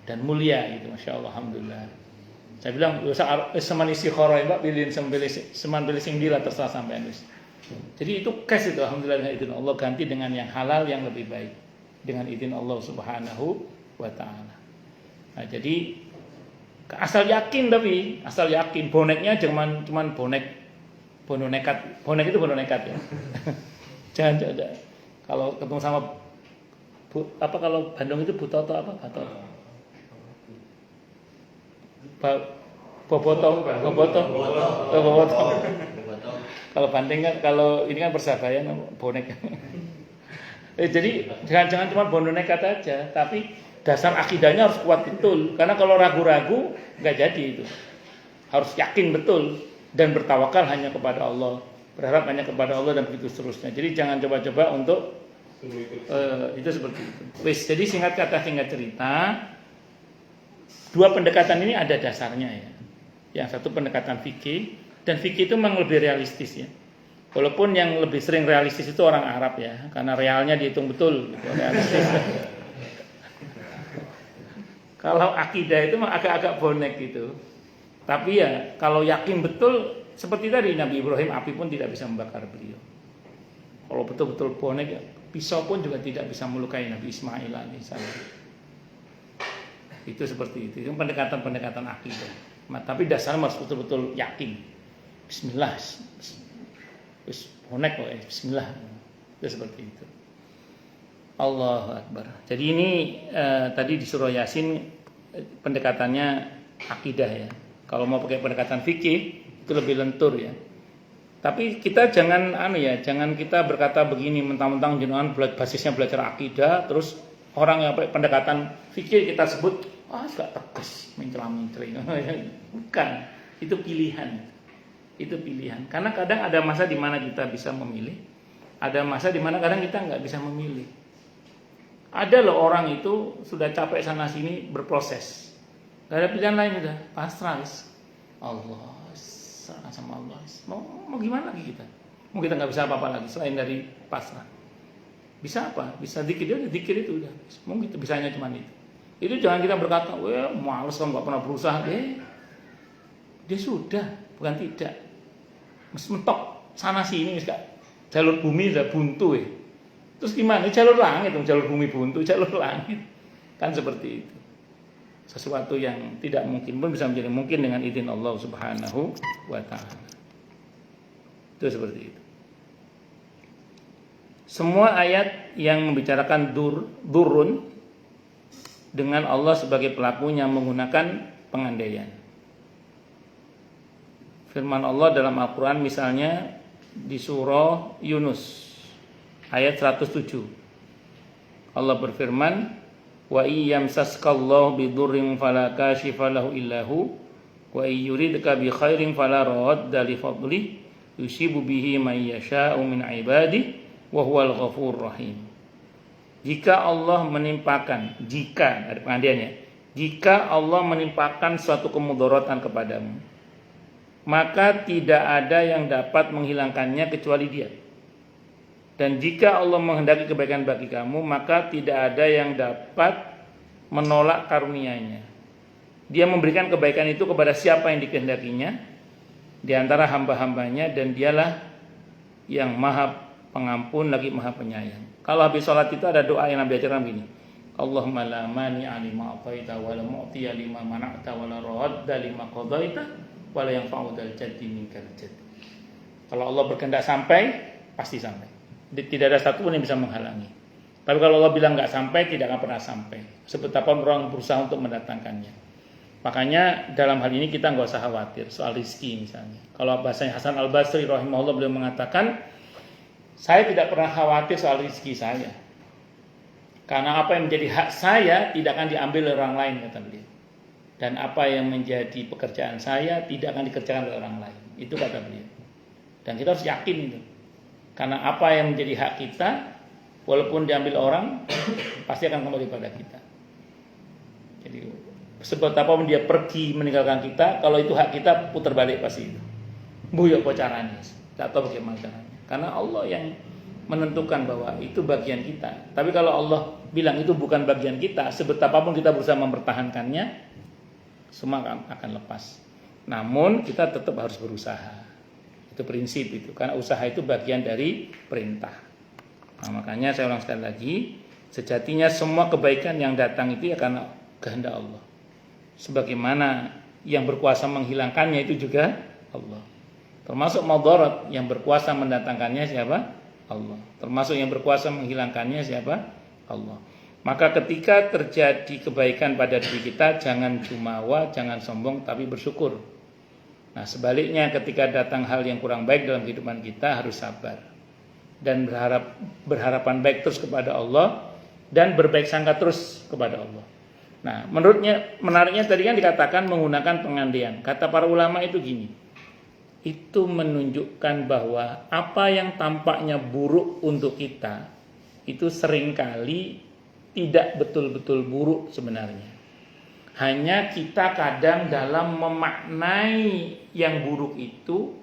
Dan mulia itu, masya Allah, alhamdulillah. Saya bilang, seman isi khoro mbak, seman pilih sing dila terserah sampai wis. Jadi itu cash itu, alhamdulillah dengan izin Allah ganti dengan yang halal yang lebih baik dengan izin Allah Subhanahu wa taala. Nah, jadi asal yakin boneknya cuman bonek nekat. Bonek itu bonek nekat ya. jangan. Kalau ketemu sama kalau Bandung itu Butoto apa? Boboto. Kalau banding kan, kalau ini kan Persebaya bonek. Jadi jangan cuma bonek nekat aja, tapi dasar akidahnya harus kuat betul. Karena kalau ragu-ragu nggak jadi itu. Harus yakin betul dan bertawakal hanya kepada Allah Berharap hanya kepada Allah dan begitu seterusnya. Jadi jangan coba-coba untuk itu seperti itu. Wis, jadi singkat kata singkat cerita, dua pendekatan ini ada dasarnya ya. Yang satu pendekatan fikih, dan fikih itu memang lebih realistis ya. Walaupun yang lebih sering realistis itu orang Arab ya, karena realnya dihitung betul gitu, realistis. Kalau akidah itu mah agak-agak bonek gitu. Tapi ya kalau yakin betul seperti tadi Nabi Ibrahim, api pun tidak bisa membakar beliau. Kalau betul-betul bonek ya, pisau pun juga tidak bisa melukai Nabi Ismail alaihissalam. Itu seperti itu. Itu pendekatan-pendekatan akidah. Nah, tapi dasarnya harus betul-betul yakin. Bismillah. Bonek kok Bismillah. Itu seperti itu. Allahu Akbar. Jadi ini tadi di surah Yasin pendekatannya akidah ya. Kalau mau pakai pendekatan fikih itu lebih lentur ya. Tapi kita jangan jangan kita berkata begini mentang-mentang jenengan basisnya belajar akidah, terus orang yang pakai pendekatan fikih kita sebut agak tegas, mencela-mencela. Bukan, itu pilihan. Itu pilihan. Karena kadang ada masa di mana kita bisa memilih, ada masa di mana kadang kita nggak bisa memilih. Ada loh orang itu sudah capek sana sini berproses. Gak ada pilihan lain udah, pasrah Allah, serah sama Allah. Mau gimana lagi kita? Mau kita nggak bisa apa-apa lagi selain dari pasrah. Bisa apa? Bisa zikir, dia zikir itu udah. Mau kita bisanya cuma itu. Itu jangan kita berkata, wah males kamu nggak pernah berusaha. Dia sudah, bukan tidak. Mentok sana sini, jalur bumi udah buntu ya. Terus gimana? Jalur langit, jalur bumi buntu, jalur langit. Kan seperti itu. Sesuatu yang tidak mungkin pun bisa menjadi mungkin dengan izin Allah Subhanahu wa ta'ala. Itu seperti itu. Semua ayat yang membicarakan durun dengan Allah sebagai pelakunya menggunakan pengandaian. Firman Allah dalam Al-Quran misalnya di surah Yunus ayat 107. Allah berfirman, wa iyyamsaskallahu bidurrin fala kashifa lahu illahu wa iyyuridka bi khairin fala radda li fadlihi yusibu bihi man yasha'u min ibadihi wa huwal ghafurur rahim. Jika Allah menimpakan, jika ada pengandaiannya, jika Allah menimpakan suatu kemudaratan kepadamu, maka tidak ada yang dapat menghilangkannya kecuali Dia. Dan jika Allah menghendaki kebaikan bagi kamu, maka tidak ada yang dapat menolak karunia-Nya. Dia memberikan kebaikan itu kepada siapa yang dikehendakinya di antara hamba-hambanya, dan Dialah yang Maha Pengampun lagi Maha Penyayang. Kalau habis sholat itu ada doa yang Nabi ajarkan begini, Allahumma la mani'a lima a'taita wa la mu'tiya lima mana'ta wa la radda lima qadaita wa la yanfa'u dzal jaddi minkal jadd. Kalau Allah berkehendak sampai, pasti sampai. Tidak ada satu pun yang bisa menghalangi. Tapi kalau Allah bilang nggak sampai, tidak akan pernah sampai. Sebetapapun orang berusaha untuk mendatangkannya. Makanya dalam hal ini kita nggak usah khawatir soal rezeki misalnya. Kalau bahasanya Hasan Al-Basri rahimahullah, beliau mengatakan, saya tidak pernah khawatir soal rezeki saya. Karena apa yang menjadi hak saya tidak akan diambil oleh orang lain, kata beliau. Dan apa yang menjadi pekerjaan saya tidak akan dikerjakan oleh orang lain. Itu kata beliau. Dan kita harus yakin itu. Karena apa yang menjadi hak kita, walaupun diambil orang, pasti akan kembali pada kita. Jadi seperti apapun dia pergi meninggalkan kita, kalau itu hak kita, putar balik pasti itu. Buyok caranya, tak tahu bagaimana caranya. Karena Allah yang menentukan bahwa itu bagian kita. Tapi kalau Allah bilang itu bukan bagian kita, sebetapapun kita berusaha mempertahankannya, semua akan lepas. Namun kita tetap harus berusaha. Itu prinsip itu, karena usaha itu bagian dari perintah. Nah, makanya saya ulang sekali lagi, sejatinya semua kebaikan yang datang itu ya karena kehendak Allah. Sebagaimana yang berkuasa menghilangkannya itu juga Allah. Termasuk madarat, yang berkuasa mendatangkannya siapa? Allah. Termasuk yang berkuasa menghilangkannya siapa? Allah. Maka ketika terjadi kebaikan pada diri kita, jangan jumawa, jangan sombong, tapi bersyukur. Nah sebaliknya ketika datang hal yang kurang baik dalam kehidupan kita, harus sabar dan berharapan baik terus kepada Allah dan berbaik sangka terus kepada Allah. Nah menariknya tadi kan dikatakan menggunakan pengandaian. Kata para ulama itu gini, itu menunjukkan bahwa apa yang tampaknya buruk untuk kita itu seringkali tidak betul-betul buruk sebenarnya. Hanya kita kadang dalam memaknai yang buruk itu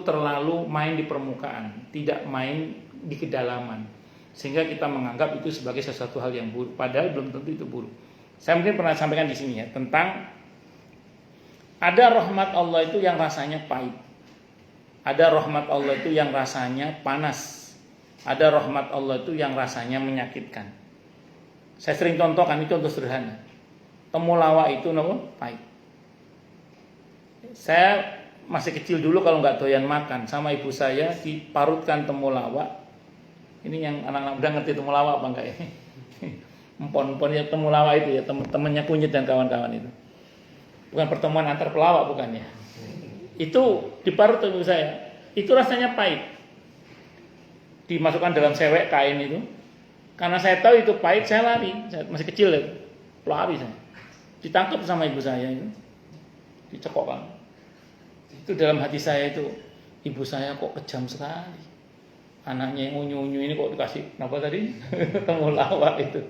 terlalu main di permukaan, tidak main di kedalaman. Sehingga kita menganggap itu sebagai sesuatu hal yang buruk, padahal belum tentu itu buruk. Saya mungkin pernah sampaikan di sini ya, tentang ada rahmat Allah itu yang rasanya pahit. Ada rahmat Allah itu yang rasanya panas. Ada rahmat Allah itu yang rasanya menyakitkan. Saya sering contohkan, itu contoh sederhana. Temulawak itu pahit. Saya masih kecil dulu kalau nggak doyan makan, sama ibu saya diparutkan temulawak. Ini yang anak-anak udah ngerti temulawak apa enggak ya? Empon-empon ya temulawak itu ya, temennya kunyit dan kawan-kawan itu. Bukan pertemuan antar pelawak bukan ya. Itu diparut ibu saya. Itu rasanya pahit. Dimasukkan dalam sewek kain itu. Karena saya tahu itu pahit, saya lari. Saya masih kecil ya. Lari saya. Ditangkap sama ibu saya itu. Dicekokkan. Itu dalam hati saya itu, ibu saya kok kejam sekali. Anaknya yang unyu-unyu ini kok dikasih apa tadi? Temulawak itu.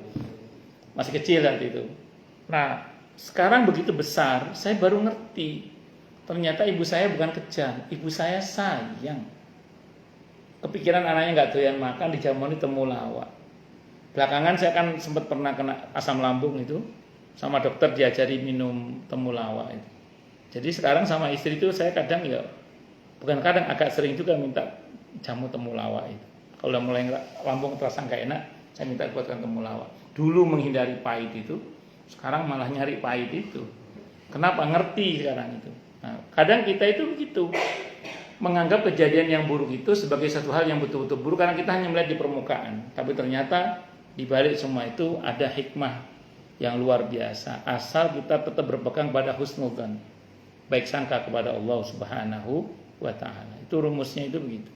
Masih kecil waktu itu. Nah, sekarang begitu besar, saya baru ngerti. Ternyata ibu saya bukan kejam, ibu saya sayang. Kepikiran anaknya nggak doyan makan, dijamoni temulawak. Belakangan saya kan sempat pernah kena asam lambung itu, sama dokter diajari minum temulawak itu. Jadi sekarang sama istri itu saya kadang ya, bukan kadang, agak sering juga minta jamu temulawak itu. Kalau udah mulai lambung terasa nggak enak, saya minta buatkan temulawak. Dulu menghindari pahit itu, sekarang malah nyari pahit itu. Kenapa? Ngerti sekarang itu. Nah, kadang kita itu begitu, menganggap kejadian yang buruk itu sebagai satu hal yang betul-betul buruk karena kita hanya melihat di permukaan. Tapi ternyata di balik semua itu ada hikmah yang luar biasa. Asal kita tetap berpegang pada husnudzan, baik sangka kepada Allah Subhanahu wa ta'ala. Itu rumusnya itu begitu.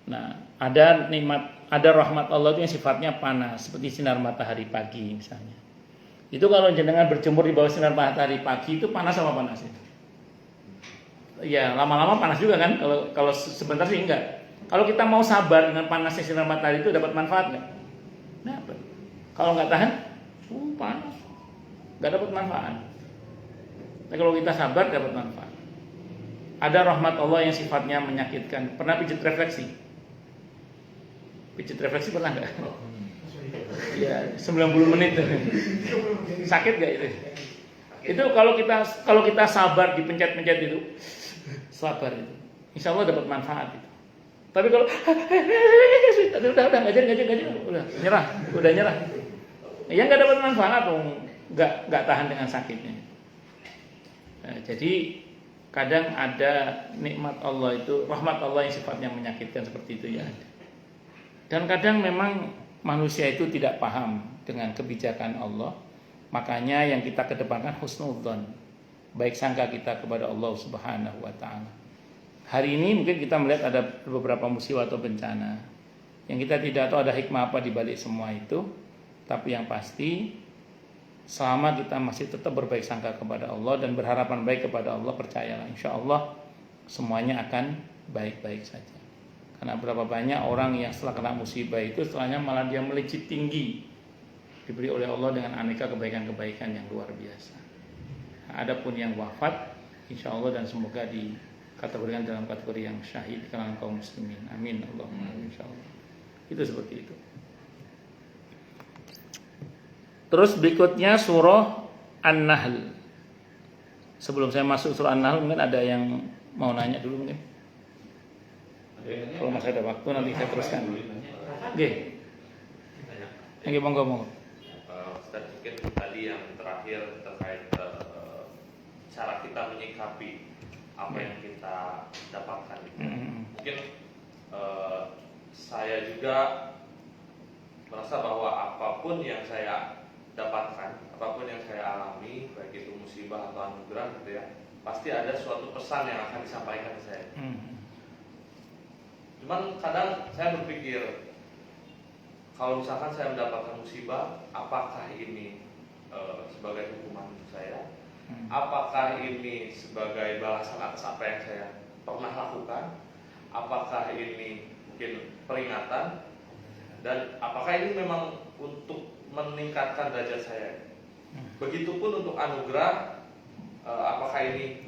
Nah, ada nikmat, ada rahmat Allah itu yang sifatnya panas, seperti sinar matahari pagi misalnya. Itu kalau jenengan berjemur di bawah sinar matahari pagi itu panas sama panas itu. Ya, lama-lama panas juga kan, kalau sebentar sih enggak. Kalau kita mau sabar dengan panasnya sinar matahari itu dapat manfaat enggak? Dapat. Kalau enggak tahan, panas. Enggak dapat manfaat. Tapi kalau kita sabar dapat manfaat. Ada rahmat Allah yang sifatnya menyakitkan. Pernah pijit refleksi? Pijit refleksi pernah nggak? Ya 90 menit. Sakit nggak itu? Itu kalau kita sabar dipencet-pencet itu, sabar itu, insya Allah dapat manfaat itu. Tapi kalau udah nggak jadi, udah nyerah. Ya nggak dapat manfaat, nggak tahan dengan sakitnya. Nah, jadi kadang ada nikmat Allah itu, rahmat Allah yang sifatnya menyakitkan seperti itu ya. Dan kadang memang manusia itu tidak paham dengan kebijakan Allah. Makanya yang kita kedepankan husnudzon, baik sangka kita kepada Allah Subhanahu wa ta'ala. Hari ini mungkin kita melihat ada beberapa musibah atau bencana yang kita tidak tahu ada hikmah apa di balik semua itu. Tapi yang pasti, selama kita masih tetap berbaik sangka kepada Allah dan berharapan baik kepada Allah, percayalah insya Allah semuanya akan baik-baik saja. Karena berapa banyak orang yang setelah kena musibah itu setelahnya malah dia melejit tinggi, diberi oleh Allah dengan aneka kebaikan-kebaikan yang luar biasa. Adapun yang wafat, insya Allah dan semoga dikategorikan dalam kategori yang syahid di kalangan kaum muslimin. Amin Allahumma amin, insya Allah. Itu seperti itu. Terus berikutnya surah An-Nahl. Sebelum saya masuk surah An-Nahl, mungkin ada yang mau nanya dulu mungkin. Kalau masih ada waktu nanti saya teruskan. Oke. Oke, monggo. Ustaz, mungkin tadi yang terakhir terkait cara kita menyikapi apa yang kita dapatkan. Mungkin saya juga merasa bahwa apapun yang saya dapatkan, apapun yang saya alami, baik itu musibah atau anugerah gitu ya, pasti ada suatu pesan yang akan disampaikan ke saya. Cuman kadang saya berpikir, kalau misalkan saya mendapatkan musibah, apakah ini sebagai hukuman untuk saya, Apakah ini sebagai balasan atas apa yang saya pernah lakukan? Apakah ini mungkin peringatan? Dan apakah ini memang untuk meningkatkan derajat saya? Begitupun untuk anugerah, apakah ini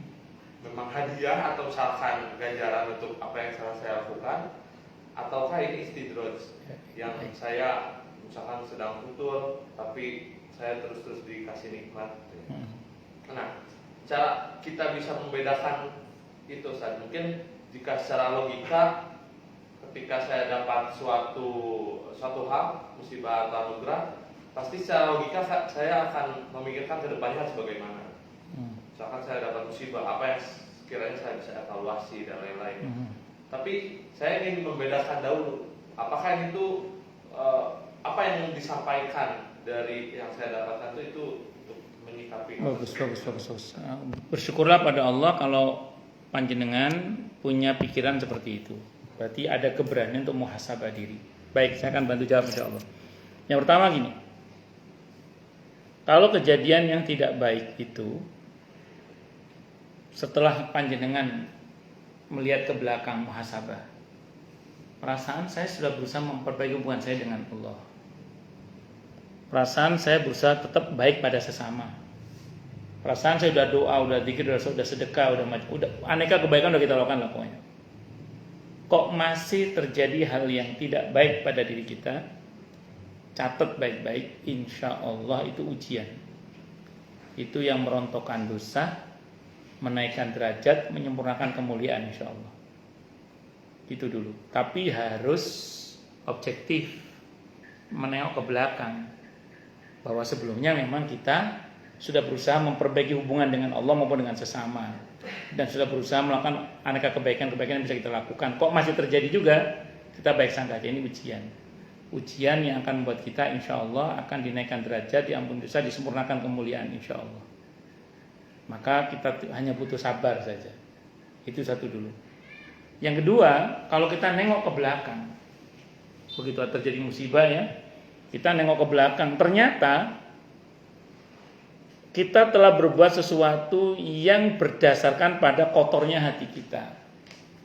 memang hadiah atau misalkan ganjaran untuk apa yang saya lakukan? Ataukah ini istidraj yang saya misalkan sedang futur tapi saya terus dikasih nikmat? Nah, cara kita bisa membedakan itu, Ustaz, mungkin jika secara logika ketika saya dapat suatu hal, musibah atau anugerah, pasti secara logika saya akan memikirkan ke depannya harus bagaimana. Misalkan saya dapat musibah, apa yang sekiranya saya bisa evaluasi dan lain-lain. Tapi saya ingin membedakan dahulu, apakah itu apa yang disampaikan dari yang saya dapatkan itu untuk menyikapi. Bagus. Bersyukurlah pada Allah kalau panjenengan punya pikiran seperti itu. Berarti ada keberanian untuk muhasabah diri. Baik, saya akan bantu jawab insyaallah. Yang pertama gini. Kalau kejadian yang tidak baik itu setelah panjenengan melihat ke belakang muhasabah, perasaan saya sudah berusaha memperbaiki hubungan saya dengan Allah. Perasaan saya berusaha tetap baik pada sesama. Perasaan saya sudah doa, sudah zikir, sudah sedekah, udah aneka kebaikan sudah kita lakukan lah pokoknya. Kok masih terjadi hal yang tidak baik pada diri kita? Catat baik-baik, insya Allah itu ujian. Itu yang merontokkan dosa, menaikkan derajat, menyempurnakan kemuliaan insya Allah. Itu dulu. Tapi harus objektif, menengok ke belakang. Bahwa sebelumnya memang kita sudah berusaha memperbaiki hubungan dengan Allah maupun dengan sesama, dan sudah berusaha melakukan aneka kebaikan-kebaikan yang bisa kita lakukan. Kok masih terjadi juga? Kita baik sangka aja, ini ujian yang akan membuat kita insya Allah akan dinaikkan derajat, diampuni dosa, disempurnakan kemuliaan insya Allah. Maka kita hanya butuh sabar saja. Itu satu dulu. Yang kedua, kalau kita nengok ke belakang, begitu terjadi musibah ya, kita nengok ke belakang, ternyata kita telah berbuat sesuatu yang berdasarkan pada kotornya hati kita,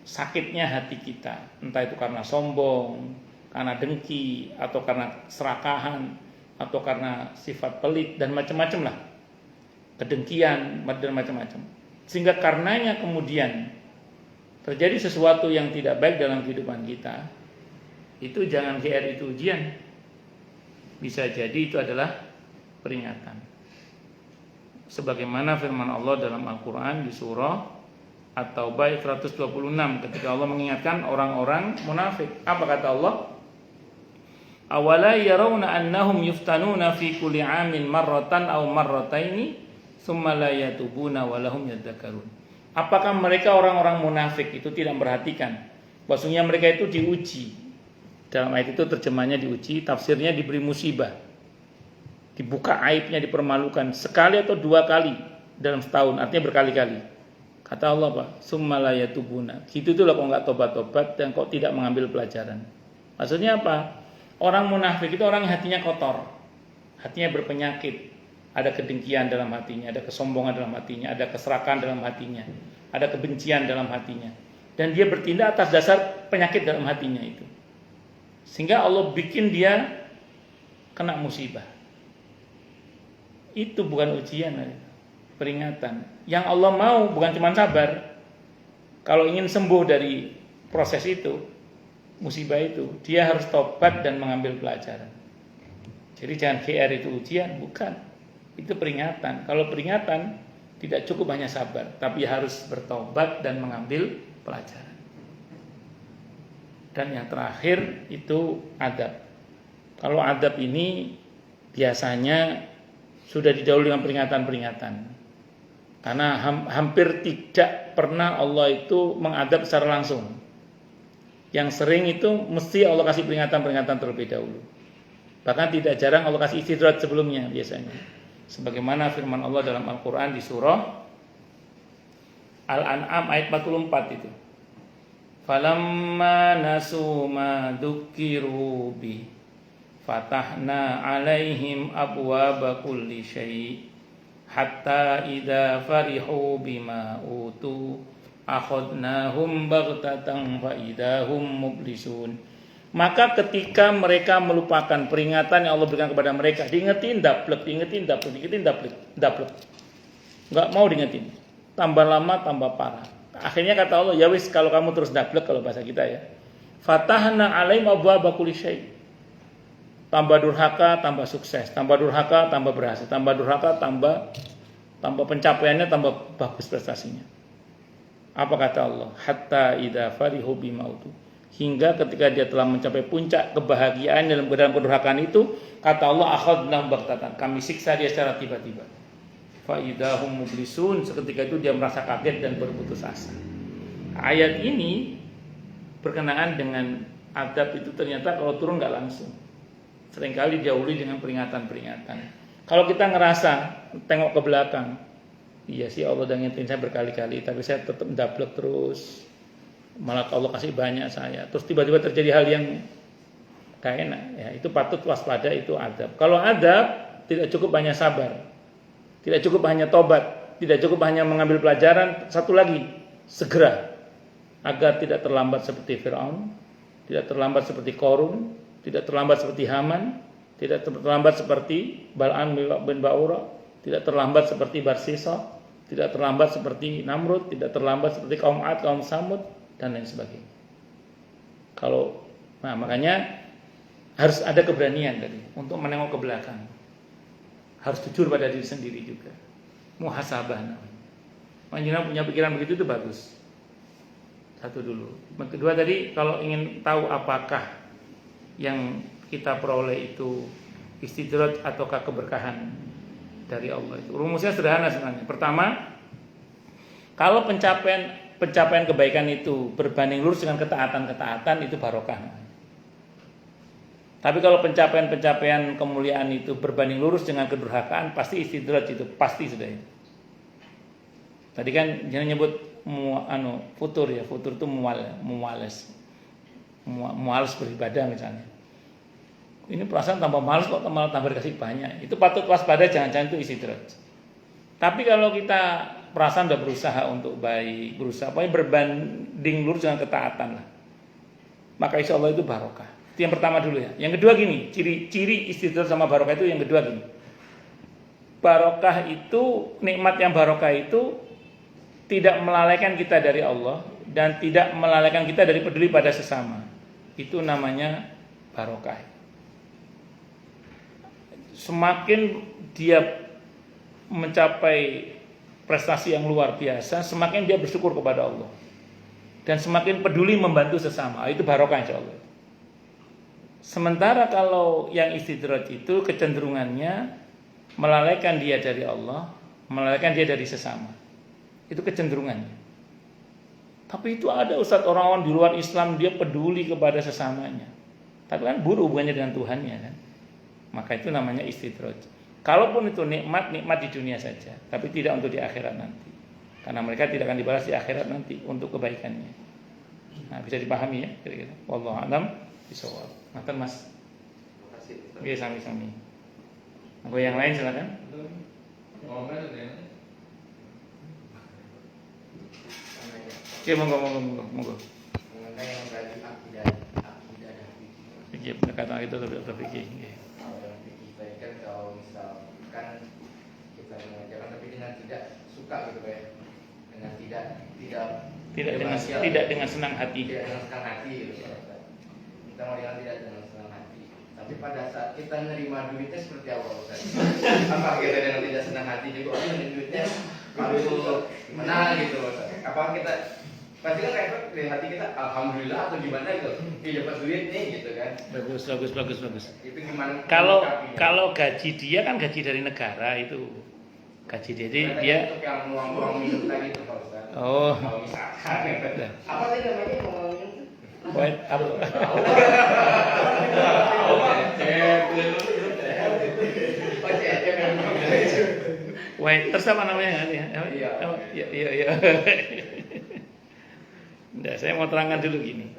sakitnya hati kita, entah itu karena sombong, karena dengki, atau karena serakahan, atau karena sifat pelit dan macam-macam lah, kedengkian dan macam-macam. Sehingga karenanya kemudian terjadi sesuatu yang tidak baik dalam kehidupan kita, itu jangan GR itu ujian, bisa jadi itu adalah peringatan. Sebagaimana firman Allah dalam Al-Quran di surah At-Taubah 126 ketika Allah mengingatkan orang-orang munafik. Apa kata Allah? Awala yarawna annahum yuftanuna fi kulli amin marratan aw marrataini thumma la yatubuna wa lahum yadhakkarun. Apakah mereka orang-orang munafik itu tidak memperhatikan bahwasanya mereka itu diuji? Dalam ayat itu terjemahnya diuji, tafsirnya diberi musibah, dibuka aibnya, dipermalukan sekali atau dua kali dalam setahun, artinya berkali-kali. Kata Allah Pak, summa la yatubuna. Gitu itulah kok enggak tobat-tobat dan kok tidak mengambil pelajaran. Maksudnya apa? Orang munafik itu orang yang hatinya kotor, hatinya berpenyakit, ada kedengkian dalam hatinya, ada kesombongan dalam hatinya, ada keserakahan dalam hatinya, ada kebencian dalam hatinya, dan dia bertindak atas dasar penyakit dalam hatinya itu, sehingga Allah bikin dia kena musibah. Itu bukan ujian, peringatan. Yang Allah mau bukan cuma sabar. Kalau ingin sembuh dari proses itu, musibah itu, dia harus tobat dan mengambil pelajaran. Jadi jangan GR itu ujian, bukan. Itu peringatan. Kalau peringatan tidak cukup hanya sabar, tapi harus bertobat dan mengambil pelajaran. Dan yang terakhir itu adab. Kalau adab ini biasanya sudah didahului dengan peringatan-peringatan. Karena hampir tidak pernah Allah itu mengadab secara langsung. Yang sering itu mesti Allah kasih peringatan-peringatan terlebih dahulu. Bahkan tidak jarang Allah kasih istidraj sebelumnya biasanya. Sebagaimana firman Allah dalam Al-Quran di surah Al-An'am ayat 44 itu. Falamma nasu ma dzukiru bi fatahna alaihim abwaaba kulli syai' hatta idza farihu bima utu akhadnahum baghtatan fa idahum mublisun. Maka ketika mereka melupakan peringatan yang Allah berikan kepada mereka, diingetin daplek, nggak mau diingetin, tambah lama tambah parah. Akhirnya kata Allah, ya wis kalau kamu terus daplek, kalau bahasa kita ya, fatahna alaihim abwaaba kulli syai'. Tambah durhaka, tambah sukses, tambah durhaka, tambah berhasil, tambah durhaka, tambah pencapaiannya, tambah bagus prestasinya. Apa kata Allah? Hatta idza farihu bima utu. Hingga ketika dia telah mencapai puncak kebahagiaan dalam kedurhakaan itu, kata Allah, akhadnahum baghtatan, kami siksa dia secara tiba-tiba. Fa idahum mublisun, seketika itu dia merasa kaget dan berputus asa. Ayat ini berkenaan dengan adab itu ternyata kalau turun nggak langsung. Seringkali didahului dengan peringatan-peringatan. Kalau kita ngerasa tengok ke belakang, iya sih Allah udah ngingetin saya berkali-kali, tapi saya tetap dablek terus. Malah Allah kasih banyak saya. Terus tiba-tiba terjadi hal yang gak enak. Ya, itu patut waspada, itu adab. Kalau adab tidak cukup hanya sabar, tidak cukup hanya tobat, tidak cukup hanya mengambil pelajaran. Satu lagi, segera, agar tidak terlambat seperti Fir'aun, tidak terlambat seperti Qarun, tidak terlambat seperti Haman, tidak terlambat seperti Bal'am bin Ba'ura, tidak terlambat seperti Barsisa, tidak terlambat seperti Namrud, tidak terlambat seperti kaum Ad, kaum Samud, dan lain sebagainya. Makanya harus ada keberanian tadi untuk menengok ke belakang. Harus jujur pada diri sendiri juga. Muhasabah namanya. Manjina punya pikiran begitu itu bagus. Satu dulu. Yang kedua tadi, kalau ingin tahu apakah yang kita peroleh itu istidraj ataukah keberkahan dari Allah, itu rumusnya sederhana sebenarnya. Pertama, kalau pencapaian kebaikan itu berbanding lurus dengan ketaatan itu barokah. Tapi kalau pencapaian kemuliaan itu berbanding lurus dengan kedurhakaan, pasti istidraj, itu pasti sudah itu. Tadi kan jangan nyebut futur ya, futur itu mualas beribadah misalnya. Ini perasaan tambah malas kok, malah tambah dikasih banyak. Itu patut waspada, jangan-jangan itu istidraj. Tapi kalau kita perasaan udah berusaha untuk baik, berusaha berbanding lurus dengan ketaatan lah, maka insya Allah itu barokah. Itu yang pertama dulu ya. Yang kedua gini, ciri istidraj sama barokah itu yang kedua gini. Barokah itu, nikmat yang barokah itu tidak melalaikan kita dari Allah dan tidak melalaikan kita dari peduli pada sesama. Itu namanya barokah. Semakin dia mencapai prestasi yang luar biasa, semakin dia bersyukur kepada Allah dan semakin peduli membantu sesama. Itu barokah insya Allah. Sementara kalau yang istidraj itu kecenderungannya melalaikan dia dari Allah, melalaikan dia dari sesama. Itu kecenderungannya. Tapi itu ada ustadz, orang-orang di luar Islam dia peduli kepada sesamanya, tapi kan buruk hubungannya dengan Tuhannya kan. Maka itu namanya istidraj. Kalaupun itu nikmat di dunia saja, tapi tidak untuk di akhirat nanti. Karena mereka tidak akan dibalas di akhirat nanti untuk kebaikannya. Nah, bisa dipahami ya kira-kira. Wallahu a'lam bishawab. Matur Mas. Terima kasih. Oke, sami-sami. Monggo yang lain silakan. Oke, monggo. Mengenai yang tadi akidah dan fikih. Oke, pendekatan itu lebih fikih. Kan kalau misalkan kita mengajarkan tapi dengan tidak suka gitu ya, dengan tidak dengan senang hati. Tidak dengan senang hati gitu. Kita mau yang tidak dengan senang hati. Tapi pada saat kita menerima duitnya seperti apa Ustaz? Apa kita dengan tidak senang hati juga menerima duitnya lalu menang gitu Ustaz? Apa kita pasti kan repot di hati kita, alhamdulillah atau gimana gitu, dapat duit nih gitu kan. Bagus. Itu gimana? Kalau gaji dia kan gaji dari negara itu, gaji dia. Untuk yang uang minum tadi itu Pak Ustaz. Oh. Kalau misalkan, apa sih namanya uang minum? Wait, apa? Waiters apa namanya ya? Iya. Nah, saya mau terangkan dulu gini.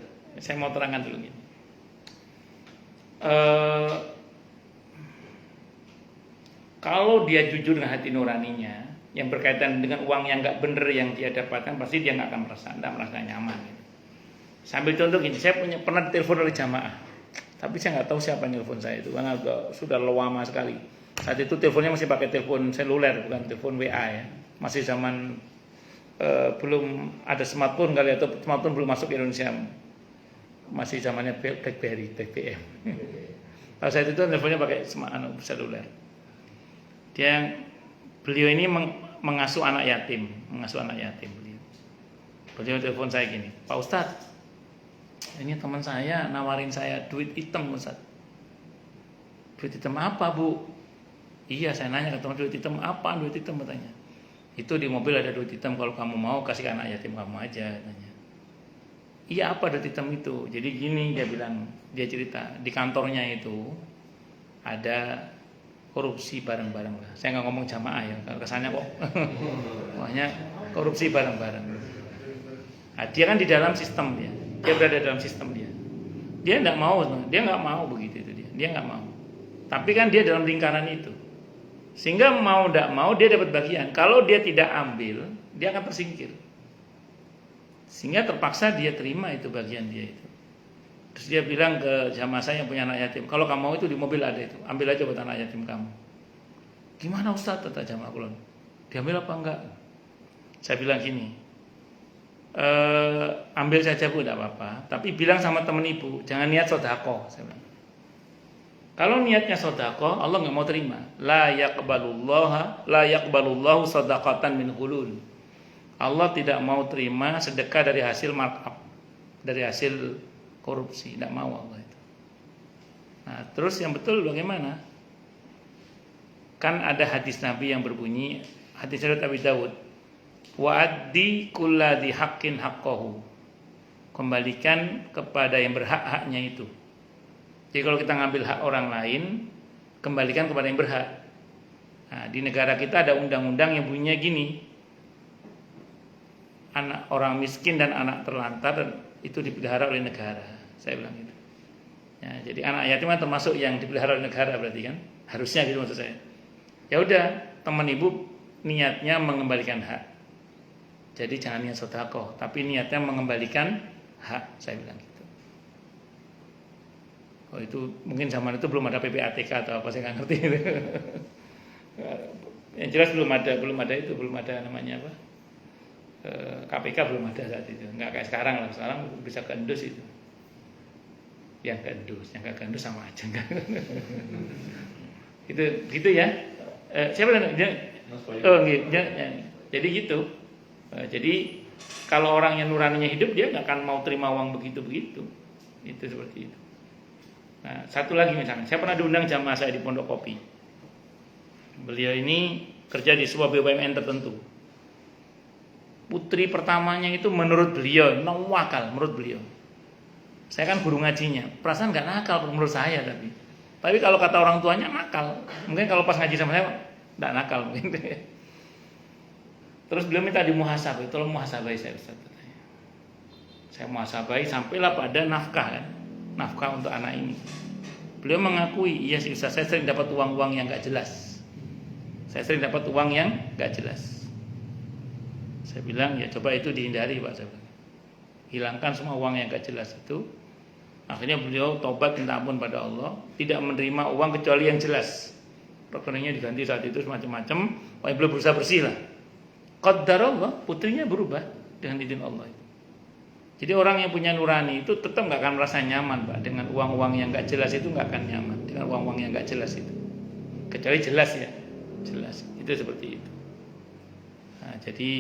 Kalau dia jujur dengan hati nuraninya, yang berkaitan dengan uang yang nggak bener yang dia dapatkan, pasti dia nggak akan merasa nyaman. Gitu. Sambil contoh gini, saya pernah ditelepon oleh jamaah, tapi saya nggak tahu siapa yang telepon saya itu, karena sudah lama sekali. Saat itu teleponnya masih pakai telepon seluler, bukan telepon WA ya, masih zaman belum ada smartphone kali, atau smartphone belum masuk ke Indonesia, masih zamannya BlackBerry, BBM. Kalau saat itu teleponnya pakai seluler. Beliau ini mengasuh anak yatim beliau telepon saya gini, Pak Ustadz, ini teman saya nawarin saya duit hitam Ustadz. Duit hitam apa Bu? Iya, saya nanya ke teman, duit hitam apa? Duit hitam katanya. Itu di mobil ada duit hitam, kalau kamu mau kasih ke anak yatim kamu aja katanya. Iya, apa duit hitam itu? Jadi gini dia bilang, dia cerita di kantornya itu ada korupsi bareng-bareng lah. Saya nggak ngomong jamaah ya, kesannya kok. Pokoknya korupsi bareng-bareng. Nah, dia kan di dalam sistem dia berada dalam sistem dia. Dia nggak mau begitu itu dia nggak mau. Tapi kan dia dalam lingkaran itu, sehingga mau nggak mau dia dapat bagian. Kalau dia tidak ambil, dia akan tersingkir. Sehingga terpaksa dia terima itu bagian dia itu. Terus dia bilang ke jamaah saya yang punya anak yatim, kalau kamu mau itu di mobil ada itu, ambil aja buat anak yatim kamu. Gimana Ustaz, kata jamaah kulon, diambil apa enggak? Saya bilang gini, ambil saja Bu, tidak apa-apa, tapi bilang sama teman ibu, jangan niat sodako. Saya bilang, kalau niatnya sodako, Allah nggak mau terima. La yaqbalullahu sodaqatan min hulul. Allah tidak mau terima sedekah dari hasil markup, dari hasil korupsi, tidak mau Allah itu. Nah, terus yang betul bagaimana? Kan ada hadis Nabi yang berbunyi, hadis riwayat Abi Dawud, wa'addi kulladzi haqqin haqqahu. Kembalikan kepada yang berhak haknya itu. Jadi kalau kita ngambil hak orang lain, kembalikan kepada yang berhak. Nah, di negara kita ada undang-undang yang bunyinya gini, anak orang miskin dan anak terlantar itu dipelihara oleh negara. Saya bilang gitu. Ya, jadi anak yatim kan termasuk yang dipelihara oleh negara berarti kan? Harusnya gitu maksud saya. Ya udah, teman ibu niatnya mengembalikan hak. Jadi jangan niat sedekah, tapi niatnya mengembalikan hak, saya bilang gitu. Oh itu mungkin zaman itu belum ada PPATK atau apa, saya nggak ngerti. Yang jelas belum ada namanya apa? KPK belum ada saat itu, nggak kayak sekarang lah. Sekarang bisa ke endus itu, yang ke endus sama aja enggak. gitu ya. Siapa dia? Oh gitu. Jadi gitu. Jadi kalau orang yang nuraninya hidup, dia nggak akan mau terima uang begitu. Itu seperti itu. Nah, satu lagi misalnya, saya pernah diundang jamaah saya di Pondok Kopi. Beliau ini kerja di sebuah BUMN tertentu. Putri pertamanya itu menurut beliau nawakal, menurut beliau. Saya kan guru ngajinya, perasaan nggak nakal menurut saya tapi kalau kata orang tuanya nakal. Mungkin kalau pas ngaji sama saya nggak nakal mungkin. Terus beliau minta dimuhasabai, tolong muhasabai saya Ustaz. Saya muhasabai sampailah pada nafkah untuk anak ini. Beliau mengakui, iya sih Ustaz, saya sering dapat uang-uang yang nggak jelas. Saya bilang ya coba itu dihindari Pak, saya bilang. Hilangkan semua uang yang nggak jelas itu. Akhirnya beliau tobat minta ampun pada Allah, tidak menerima uang kecuali yang jelas. Rekeningnya diganti saat itu semacam-macam, pokoknya beliau berusaha bersih lah. Qadarullah, putrinya berubah dengan izin Allah. Jadi orang yang punya nurani itu tetap nggak akan merasa nyaman Pak dengan uang-uang yang nggak jelas itu, nggak akan nyaman dengan uang-uang yang nggak jelas itu. Kecuali jelas ya, jelas itu seperti itu. Nah, jadi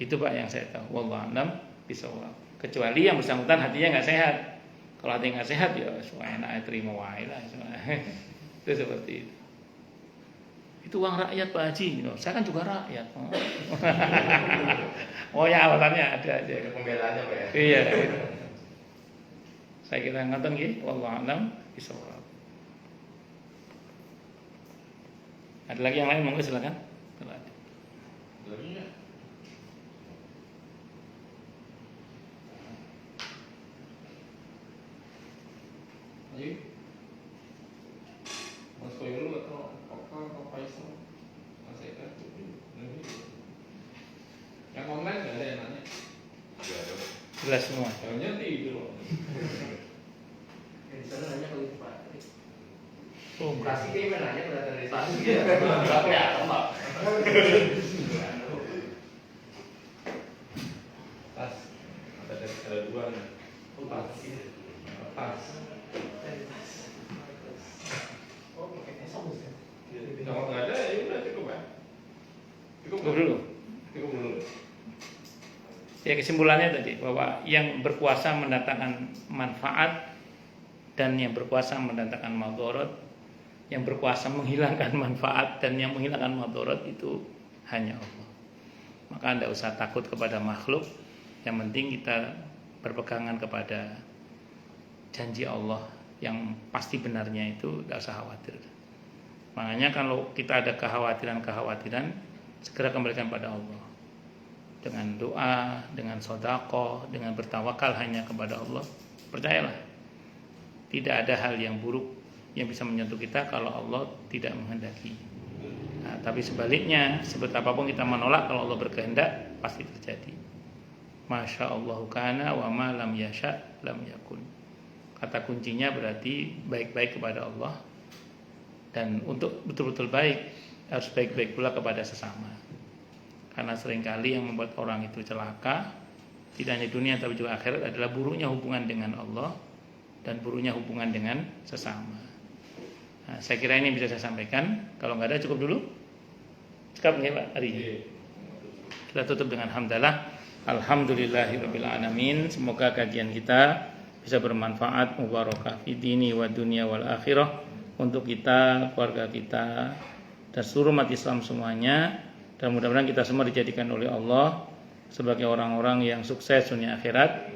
itu Pak yang saya tahu. Wallahu a'lam bishawab. Kecuali yang bersangkutan hatinya nggak sehat. Kalau hatinya nggak sehat ya enaknya terima wae lah. Itu seperti itu. Itu uang rakyat Pak Haji. Saya kan juga rakyat. Oh ya alasannya ada aja. Pembelaannya Pak ya. Iya. Itu. Saya kira ngoten nggih. Wallahu a'lam bishawab. Ada lagi yang lain, monggo silakan. Mas Koirul atau apa? Jelas semua. Hanya tidur. Di sana nanya kalau itu Pak. Oh, Kasih kayak nanya kelihatan dari sana. Berapa ya, Pak? Pas. Ada dua nih. Pas. Pas. Kalau nggak ada ya udah cukup ya. Cukup dulu. Cukup dulu. Ya, kesimpulannya tadi bahwa yang berkuasa mendatangkan manfaat dan yang berkuasa mendatangkan madarat, yang berkuasa menghilangkan manfaat dan yang menghilangkan madarat itu hanya Allah. Maka Anda usah takut kepada makhluk, yang penting kita berpegangan kepada janji Allah yang pasti benarnya, itu tidak usah khawatir. Makanya kalau kita ada kekhawatiran, segera kembalikan pada Allah. Dengan doa, dengan sedekah, dengan bertawakal hanya kepada Allah. Percayalah, tidak ada hal yang buruk yang bisa menyentuh kita kalau Allah tidak menghendaki. Nah, tapi sebaliknya, seperti apapun kita menolak, kalau Allah berkehendak pasti terjadi. Masya Allah kana wa ma lam yasha lam yakun. Kata kuncinya berarti baik-baik kepada Allah. Dan untuk betul-betul baik, harus baik-baik pula kepada sesama. Karena seringkali yang membuat orang itu celaka, tidak hanya dunia tapi juga akhirat, adalah buruknya hubungan dengan Allah dan buruknya hubungan dengan sesama. Nah, saya kira ini bisa saya sampaikan. Kalau nggak ada cukup dulu. Cukup nggak Pak Ari? Kita tutup dengan hamdalah. Alhamdulillahirabbil alamin. Semoga kajian kita bisa bermanfaat, mubarakah fi dini wa dunya wal akhirah, untuk kita, keluarga kita, dan seluruh umat Islam semuanya. Dan mudah-mudahan kita semua dijadikan oleh Allah sebagai orang-orang yang sukses dunia akhirat,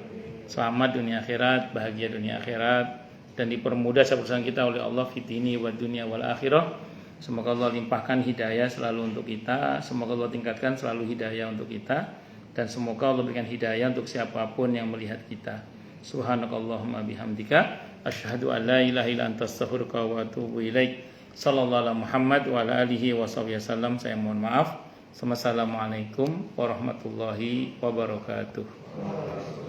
selamat dunia akhirat, bahagia dunia akhirat, dan dipermudah urusan kita oleh Allah fitini wa dunya wal akhirah. Semoga Allah limpahkan hidayah selalu untuk kita, semoga Allah tingkatkan selalu hidayah untuk kita, dan semoga Allah berikan hidayah untuk siapapun yang melihat kita. Subhanakallahumma bihamdika asyhadu an la ilaha illa anta astaghfiruka wa atubu ilaik. Sallallahu alaihi Muhammad wa ala alihi wasallam. Saya mohon maaf. Wassalamualaikum warahmatullahi wabarakatuh.